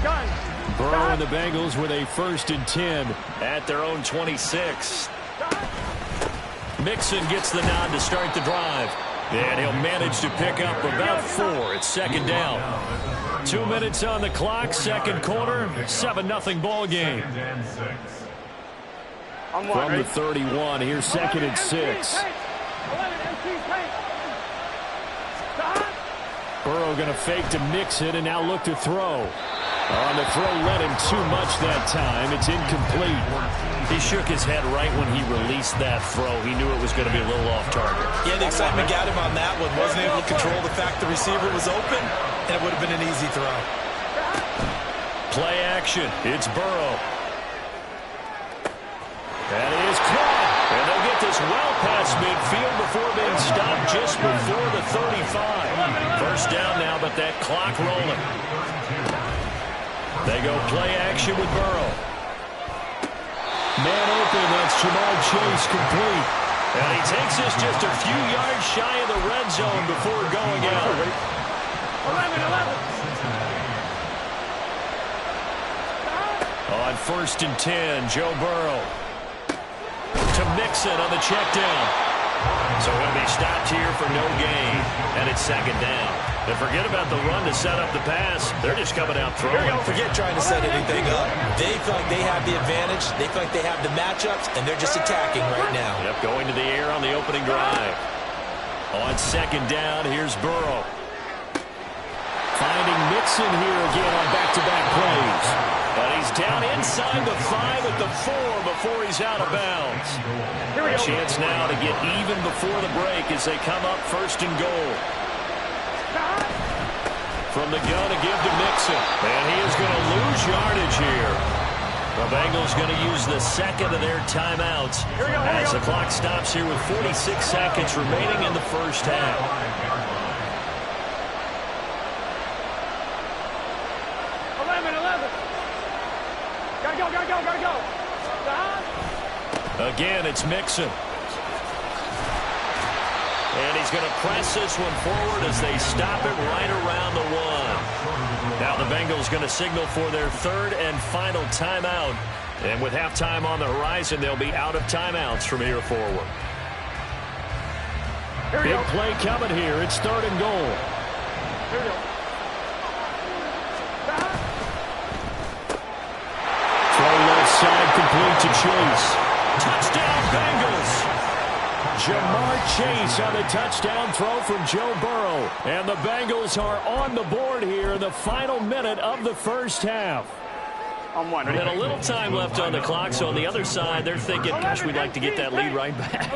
Gun. Burrow and the Bengals with a 1st and 10 at their own 26. Mixon gets the nod to start the drive. And he'll manage to pick up about 4. It's 2nd down. 2 minutes on the clock, second quarter, 7-0 ball game. From the 31, here's 2nd and 6. Burrow going to fake to Mixon and now look to throw. On the throw, led him too much that time. It's incomplete. He shook his head right when he released that throw. He knew it was going to be a little off target. Yeah, the excitement got him on that one. Wasn't able to control the fact the receiver was open, and it would have been an easy throw. Play action. It's Burrow. That is caught. And they'll get this well past midfield before being stopped just before the 35. First down now, but that clock rolling. They go play action with Burrow. Man open, that's Jamar Chase complete. And he takes us just a few yards shy of the red zone before going out. 11. On 1st and 10, Joe Burrow. To Mixon on the check down. So he'll be stopped here for no gain. And it's 2nd down. And forget about the run to set up the pass. They're just coming out throwing. Forget trying to set anything up. They feel like they have the advantage. They feel like they have the matchups, and they're just attacking right now. Yep, going to the air on the opening drive. On 2nd down, here's Burrow. Finds finding Mixon here again on back-to-back plays. And he's down inside the 5 at the 4 before he's out of bounds. A chance now to get even before the break as they come up 1st and goal. From the gun to give to Mixon. And he is going to lose yardage here. The Bengals going to use the 2nd of their timeouts as the clock stops here with 46 seconds remaining in the first half. 11. Gotta go. Again, it's Mixon. And he's going to press this one forward as they stop it right around the 1. Now the Bengals going to signal for their 3rd and final timeout. And with halftime on the horizon, they'll be out of timeouts from here forward. Big play coming here. It's 3rd and goal. Throw left side complete to Chase. Touchdown Bengals. Jamar Chase on the touchdown throw from Joe Burrow. And the Bengals are on the board here in the final minute of the first half. And a little time left on the clock, so on the other side, they're thinking, gosh, we'd like to get that lead right back.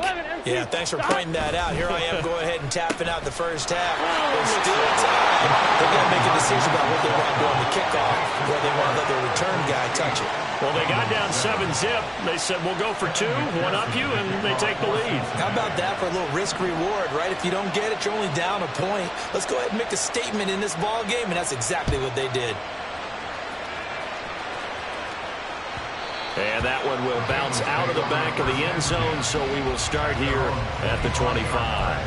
Yeah, thanks for pointing that out. Here I am going ahead and tapping out the first half. There's still time. They've got to make a decision about what they want during the kickoff, where they want to let their return guy touch it. Well, they got down 7-zip. They said, we'll go for 2, one up you, and they take the lead. How about that for a little risk-reward, right? If you don't get it, you're only down a point. Let's go ahead and make a statement in this ball game, and that's exactly what they did. And that one will bounce out of the back of the end zone, so we will start here at the 25.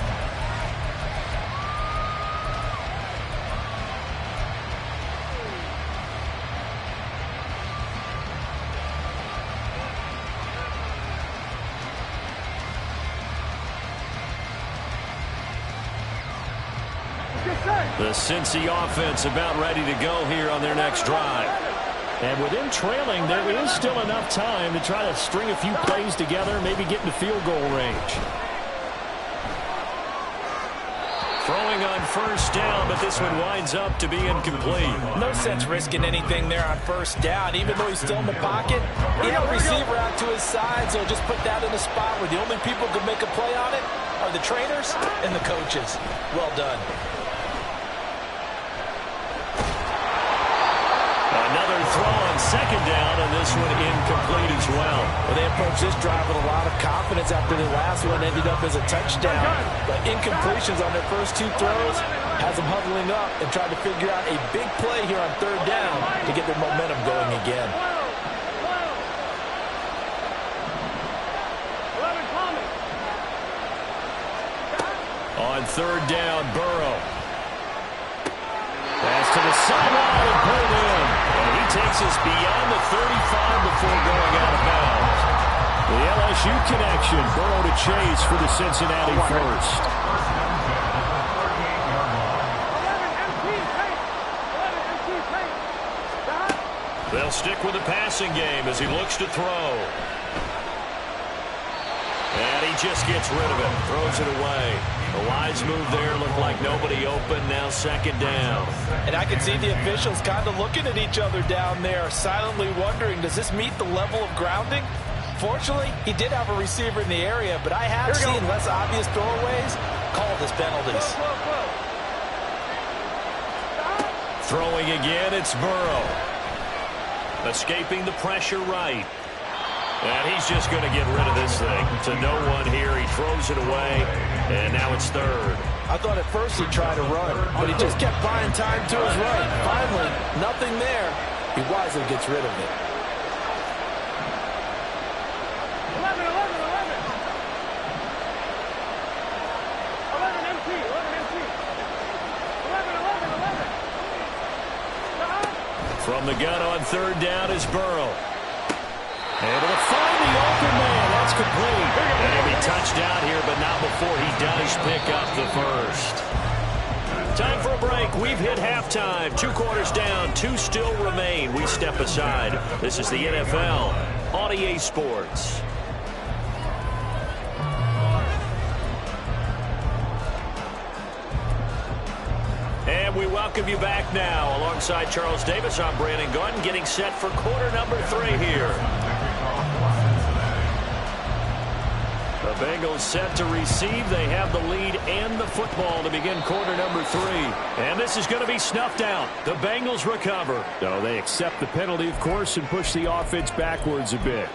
The Cincy offense about ready to go here on their next drive. And with them trailing, there is still enough time to try to string a few plays together, maybe get into field goal range. Throwing on first down, but this one winds up to be incomplete. No sense risking anything there on first down, even though he's still in the pocket. He had a receiver out to his side, so just put that in a spot where the only people who can make a play on it are the trainers and the coaches. Well done. Another throw on second down, and this one incomplete as well. Well, they approached this drive with a lot of confidence after the last one ended up as a touchdown. But incompletions on their first 2 throws has them huddling up and trying to figure out a big play here on third down to get their momentum going again. On third down, Burrow. Pass to the sideline and pulled in. And he takes us beyond the 35 before going out of bounds. The LSU connection, Burrow to Chase for the Cincinnati first. They'll stick with the passing game as he looks to throw. And he just gets rid of it, throws it away. The wise move there, looked like nobody open, now second down. And I can see the officials kind of looking at each other down there, silently wondering, does this meet the level of grounding? Fortunately, he did have a receiver in the area, but I have seen less obvious throwaways called as penalties. Throwing again, it's Burrow. Escaping the pressure right. And he's just going to get rid of this thing. To no one here. He throws it away. And now it's third. I thought at first he'd try to run, but he just kept buying time to his right. Finally, nothing there. He wisely gets rid of it. 11 MT. 11. From the gun on third down is Burrow. Able to find the open man. That's complete. And he'll be touchdown here, but not before he does pick up the first. Time for a break. We've hit halftime. 2 quarters down. 2 still remain. We step aside. This is the NFL on EA Sports. And And we welcome you back now. Alongside Charles Davis, I'm Brandon Gaudin, getting set for quarter number 3 here. The Bengals set to receive. They have the lead and the football to begin quarter number 3. And this is going to be snuffed out. The Bengals recover. No, they accept the penalty, of course, and push the offense backwards a bit.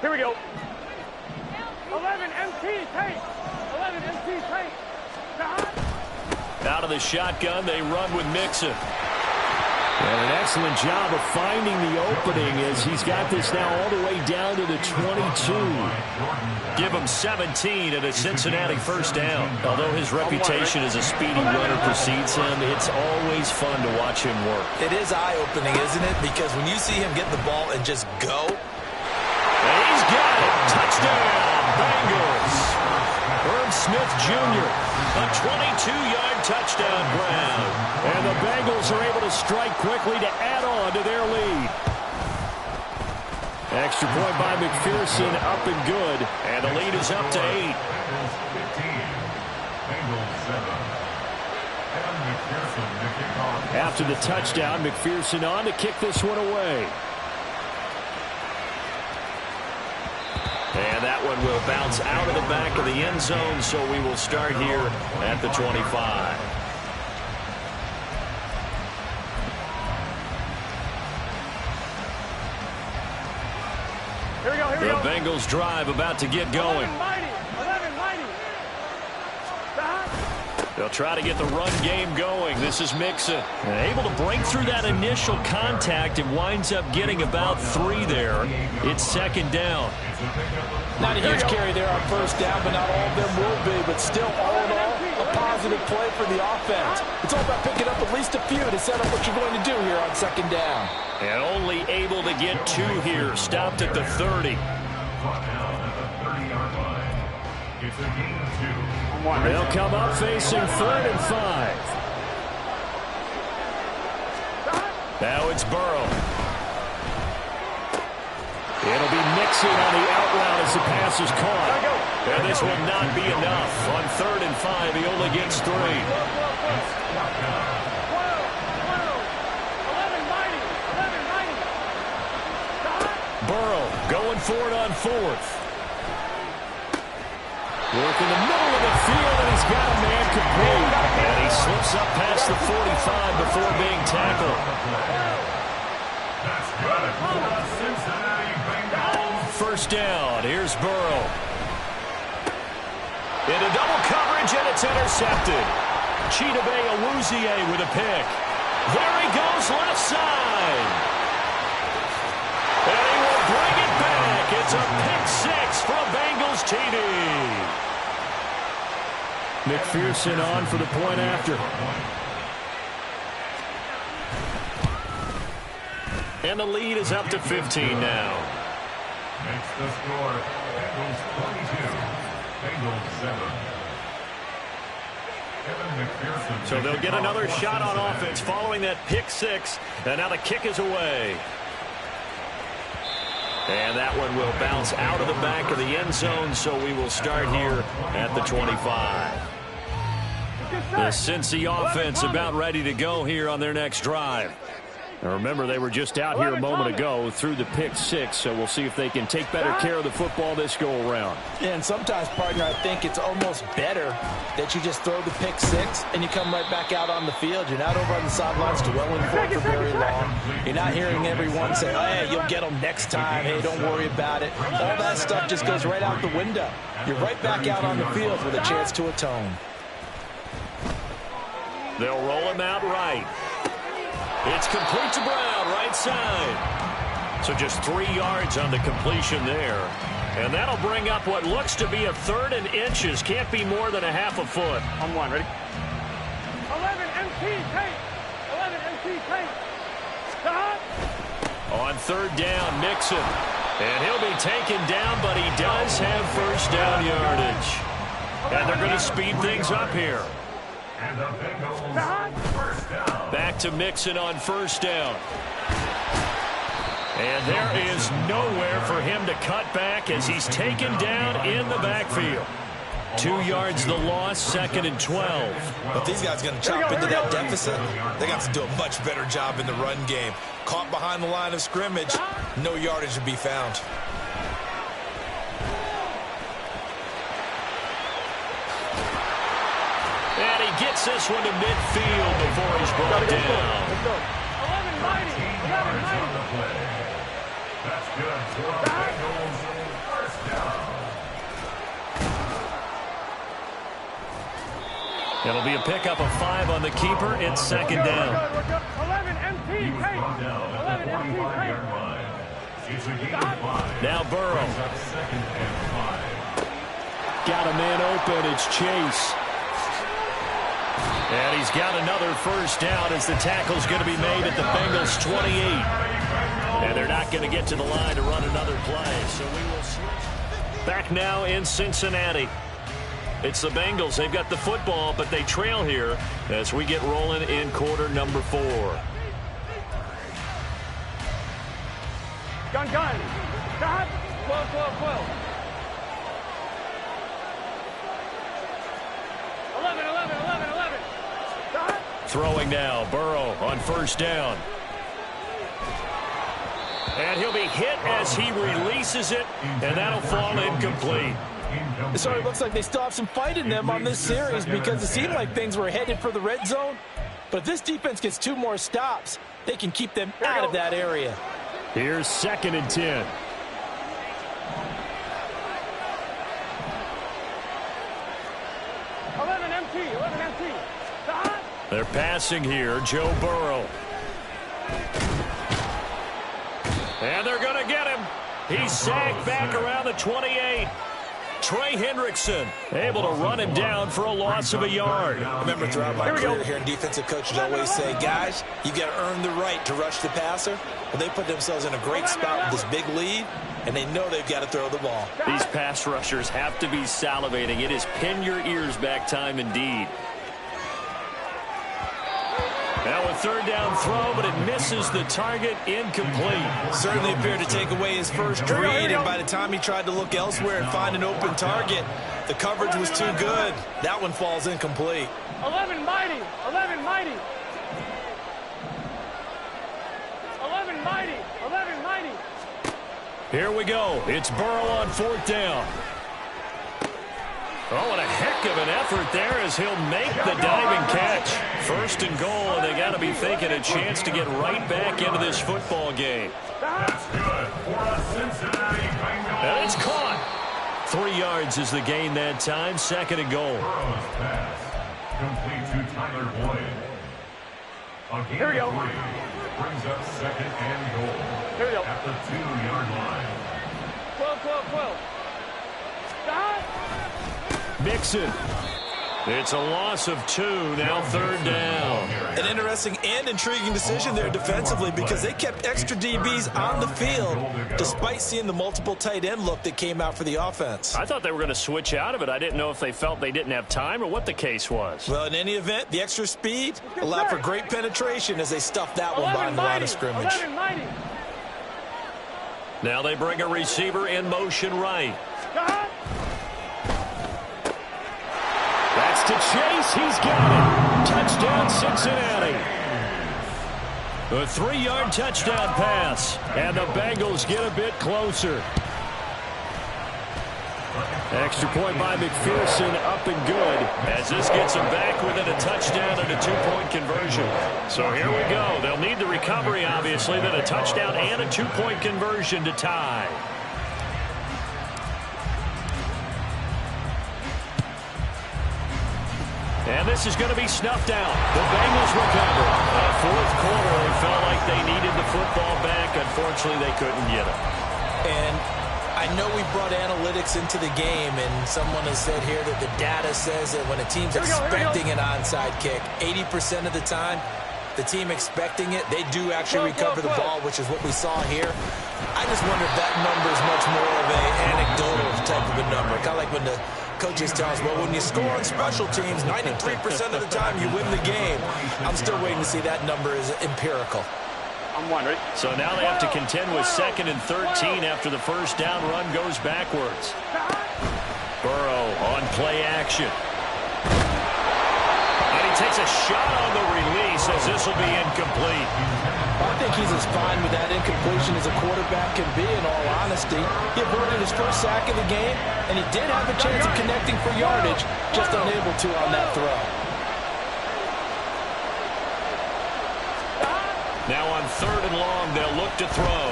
Here we go. 11 MT tape. 11 MT tape. Out of the shotgun, they run with Mixon. And an excellent job of finding the opening as he's got this now all the way down to the 22. Give him 17 and a Cincinnati first down. Although his reputation as a speedy runner precedes him, it's always fun to watch him work. It is eye-opening, isn't it? Because when you see him get the ball and just go. And he's got it. Touchdown, Bengals. Herb Smith Jr., a 22-yard touchdown grab. And the Bengals are able to strike quickly to add on to their lead. Extra point by McPherson, up and good. And the lead is up to 8. After the touchdown, McPherson on to kick this one away. And that one will bounce out of the back of the end zone, so we will start here at the 25. Here we go, here we The go. Bengals drive about to get going. 11 mighty. 11 mighty. They'll try to get the run game going. This is Mixon. And able to break through that initial contact and winds up getting about 3 there. It's second down. Not a huge carry there on first down, but not all of them will be. But still, all in all, a positive play for the offense. It's all about picking up at least a few to set up what you're going to do here on second down. And only able to get 2 here. Stopped at the 30. It's a gain of 2. They'll come up facing 3rd and 5. Now it's Burrow. It'll be Mixon on the out route as the pass is caught. And this will not be enough. On 3rd and 5, he only gets 3. 11 mighty. Burrow going for it on 4th. Work in the middle of the field, and he's got a man complete. And he slips up past the 45 before being tackled. That's good for the Cincinnati Bengals. First down. Here's Burrow. Into double coverage, and it's intercepted. Chidobe Awuzie with a pick. There he goes, left side. And he will bring it back. It's a pick 6 from Bengals TD. McPherson on for the point after. And the lead is up to 15 now. Makes the score Bengals 22, Bengals 7. So they'll get another shot on offense following that pick 6. And now the kick is away. And that one will bounce out of the back of the end zone, so we will start here at the 25. The Cincy offense about ready to go here on their next drive. Now remember, they were just out here a moment ago through the pick 6, so we'll see if they can take better care of the football this go-around. And sometimes, partner, I think it's almost better that you just throw the pick 6 and you come right back out on the field. You're not over on the sidelines dwelling for it for very long. You're not hearing everyone say, oh, hey, you'll get them next time. Hey, don't worry about it. All that stuff just goes right out the window. You're right back out on the field with a chance to atone. They'll roll him out right. It's complete to Brown, right side. So just 3 yards on the completion there. And that'll bring up what looks to be a 3rd and inches. Can't be more than a half a foot. On 1, ready? 11 MT tape. 11 MT tape. On 3rd down, Mixon. And he'll be taken down, but he does have first down yardage. And they're going to speed things up here. And the Bengals first down. Back to Mixon on first down. And there is nowhere for him to cut back as he's taken down in the backfield. 2 yards the loss, 2nd and 12. But these guys are going to chop into that deficit. They got to do a much better job in the run game. Caught behind the line of scrimmage, no yardage to be found. And he gets this one to midfield before he's brought down. 11 mighty. 11 mighty. That's good for the Bengals. First down. It'll be a pickup of 5 on the keeper. It's 2nd down. 11 MT. He was brought down at the 45-yard line. It's a gain of 5. Now Burrow. Brings up 2nd and 5. Got a man open. It's Chase. And he's got another first down as the tackle's going to be made at the Bengals 28. And they're not going to get to the line to run another play. So we will switch. Back now in Cincinnati. It's the Bengals. They've got the football, but they trail here as we get rolling in quarter number 4. Gun. Stop. 12. 11. Stop. Throwing now. Burrow on first down. And he'll be hit as he releases it, and that'll fall incomplete. It sort of looks like they still have some fight in them on this series because it seemed like things were headed for the red zone. But if this defense gets 2 more stops, they can keep them out of that area. Here's 2nd and 10. They're passing here. Joe Burrow. And they're going to get him. He's sacked back around the 28. Trey Hendrickson able to run him down for a loss of a yard. I remember throughout my career hearing defensive coaches always say, guys, you got to earn the right to rush the passer. Well, they put themselves in a great spot with this big lead, and they know they've got to throw the ball. These pass rushers have to be salivating. It is pin your ears back time indeed. Now a 3rd down throw, but it misses the target, incomplete. Certainly appeared to take away his first read, and by the time he tried to look elsewhere and find an open target, the coverage was too good. That one falls incomplete. 11 mighty. Here we go. It's Burrow on 4th down. Oh, and a heck of an effort there as he'll make the diving catch. 1st and goal, and they got to be thinking a chance to get right back into this football game. That's good for the Cincinnati Bengals. And it's caught. 3 yards is the gain that time. 2nd and goal. Burrow's pass complete to Tyler Boyd. A gain Here we go. of 3 brings up 2nd and goal. Here we go. At the 2-yard line. 12. Stop. Mixon. It's a loss of 2, now 3rd down. An interesting and intriguing decision there defensively because they kept extra DBs on the field despite seeing the multiple tight end look that came out for the offense. I thought they were going to switch out of it. I didn't know if they felt they didn't have time or what the case was. Well, in any event, the extra speed allowed for great penetration as they stuffed that one behind the line of scrimmage. 11 mighty. Now they bring a receiver in motion right. Stop. That's to Chase. He's got it. Touchdown, Cincinnati. A 3-yard touchdown pass. And the Bengals get a bit closer. Extra point by McPherson, up and good, as this gets them back within a touchdown and a 2-point conversion. So here we go. They'll need the recovery, obviously, then a touchdown and a 2-point conversion to tie. And this is going to be snuffed out. The Bengals recover. A 4th quarter, they felt like they needed the football back. Unfortunately, they couldn't get it. And I know we brought analytics into the game, and someone has said here that the data says that when a team's expecting an onside kick, 80% of the time, the team expecting it, they do actually recover the ball, which is what we saw here. I just wonder if that number is much more of an anecdotal type of a number. Kind of like when the coaches tell us, well, when you score on special teams, 93% of the time you win the game. I'm still waiting to see that number is empirical. I'm one, right? So now they have to contend with 2nd and 13 after the first down run goes backwards. Burrow on play action. And he takes a shot on the release as this will be incomplete. I think he's as fine with that incompletion as a quarterback can be, in all honesty. He avoided his first sack of the game, and he did have a chance of connecting for yardage, just unable to on that throw. Now on 3rd and long, they'll look to throw.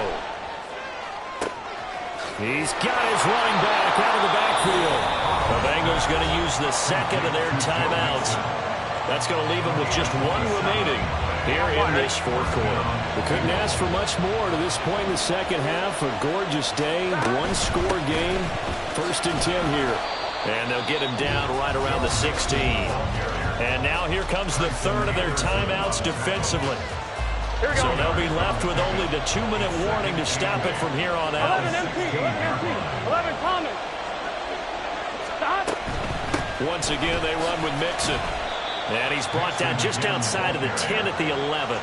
He's got his running back out of the backfield. The Bengals going to use the 2nd of their timeouts. That's going to leave them with just 1 remaining here in this 4th quarter. We couldn't ask for much more to this point in the second half. A gorgeous day, 1-score game. 1st and 10 here. And they'll get him down right around the 16. And now here comes the 3rd of their timeouts defensively. So they'll be left with only the 2-minute warning to stop it from here on out. 11 empty. 11 Thomas. Stop. Once again, they run with Mixon. And he's brought down just outside of the 10 at the 11.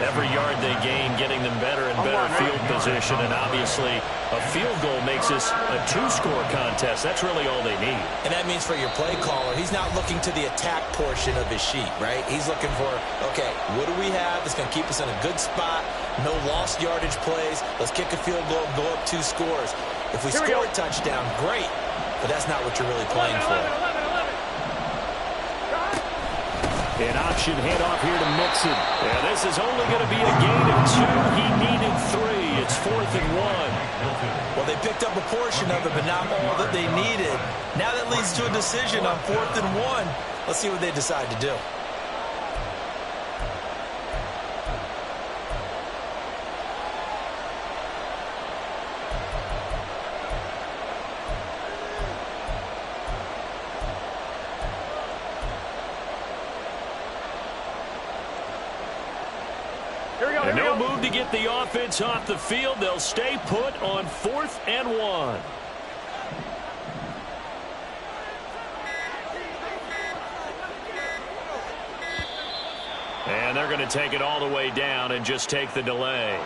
Every yard they gain, getting them better and better field position. And obviously, a field goal makes this a 2-score contest. That's really all they need. And that means for your play caller, he's not looking to the attack portion of his sheet, right? He's looking for, okay, what do we have that's going to keep us in a good spot? No lost yardage plays. Let's kick a field goal and go up 2 scores. If we score a touchdown, great. But that's not what you're really playing for. An option handoff here to Mixon. Yeah, this is only going to be a gain of 2. He needed 3. It's 4th and 1. Well, they picked up a portion of it, but not all that they needed. Now that leads to a decision on 4th and 1. Let's see what they decide to do. And no move to get the offense off the field. They'll stay put on 4th and 1. And they're going to take it all the way down and just take the delay.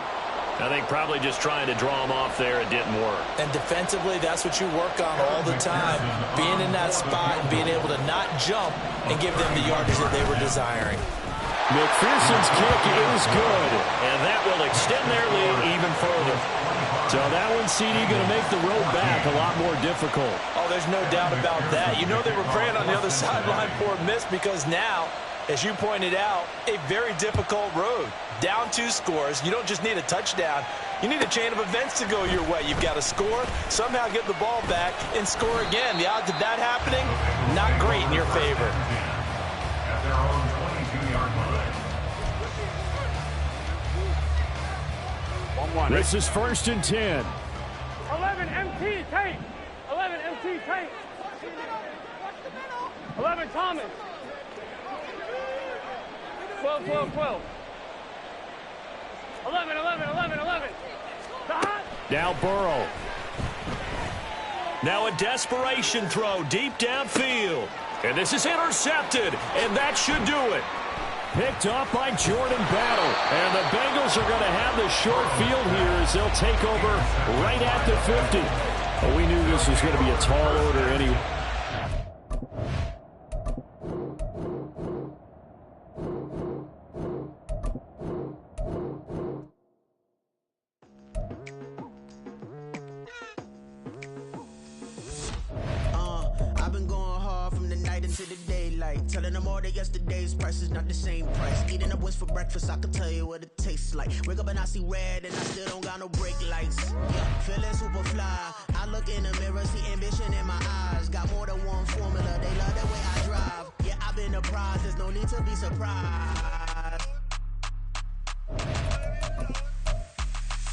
I think probably just trying to draw them off there, it didn't work. And defensively, that's what you work on all the time. Being in that spot and being able to not jump and give them the yardage that they were desiring. McPherson's kick is good, and that will extend their lead even further. So that one, CD, going to make the road back a lot more difficult. Oh, there's no doubt about that. You know they were praying on the other sideline for a miss because now, as you pointed out, a very difficult road. Down 2 scores. You don't just need a touchdown. You need a chain of events to go your way. You've got to score, somehow get the ball back, and score again. The odds of that happening, not great in your favor. At their own 22-yard line. This is 1st and 10. 11 MT Tate. 11 MT Tate. 11 Thomas. 12, 12, 12. 11, 11, 11, 11. Stop. Now Burrow. Now a desperation throw deep downfield. And this is intercepted, and that should do it. Picked off by Jordan Battle. And the Bengals are going to have the short field here as they'll take over right at the 50. Well, we knew this was going to be a tall order anyway. To the daylight, telling them all that yesterday's price is not the same price. Eating up what's for breakfast, I can tell you what it tastes like. Wake up and I see red and I still don't got no brake lights. Yeah, feeling super fly. I look in the mirror, see ambition in my eyes. Got more than one formula, they love the way I drive. Yeah, I've been a prize, there's no need to be surprised.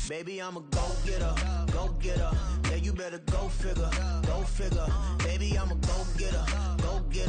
Baby, I'm a go-getter, go-getter. Yeah, you better go figure, go figure. Baby, I'm a go-getter, go-getter.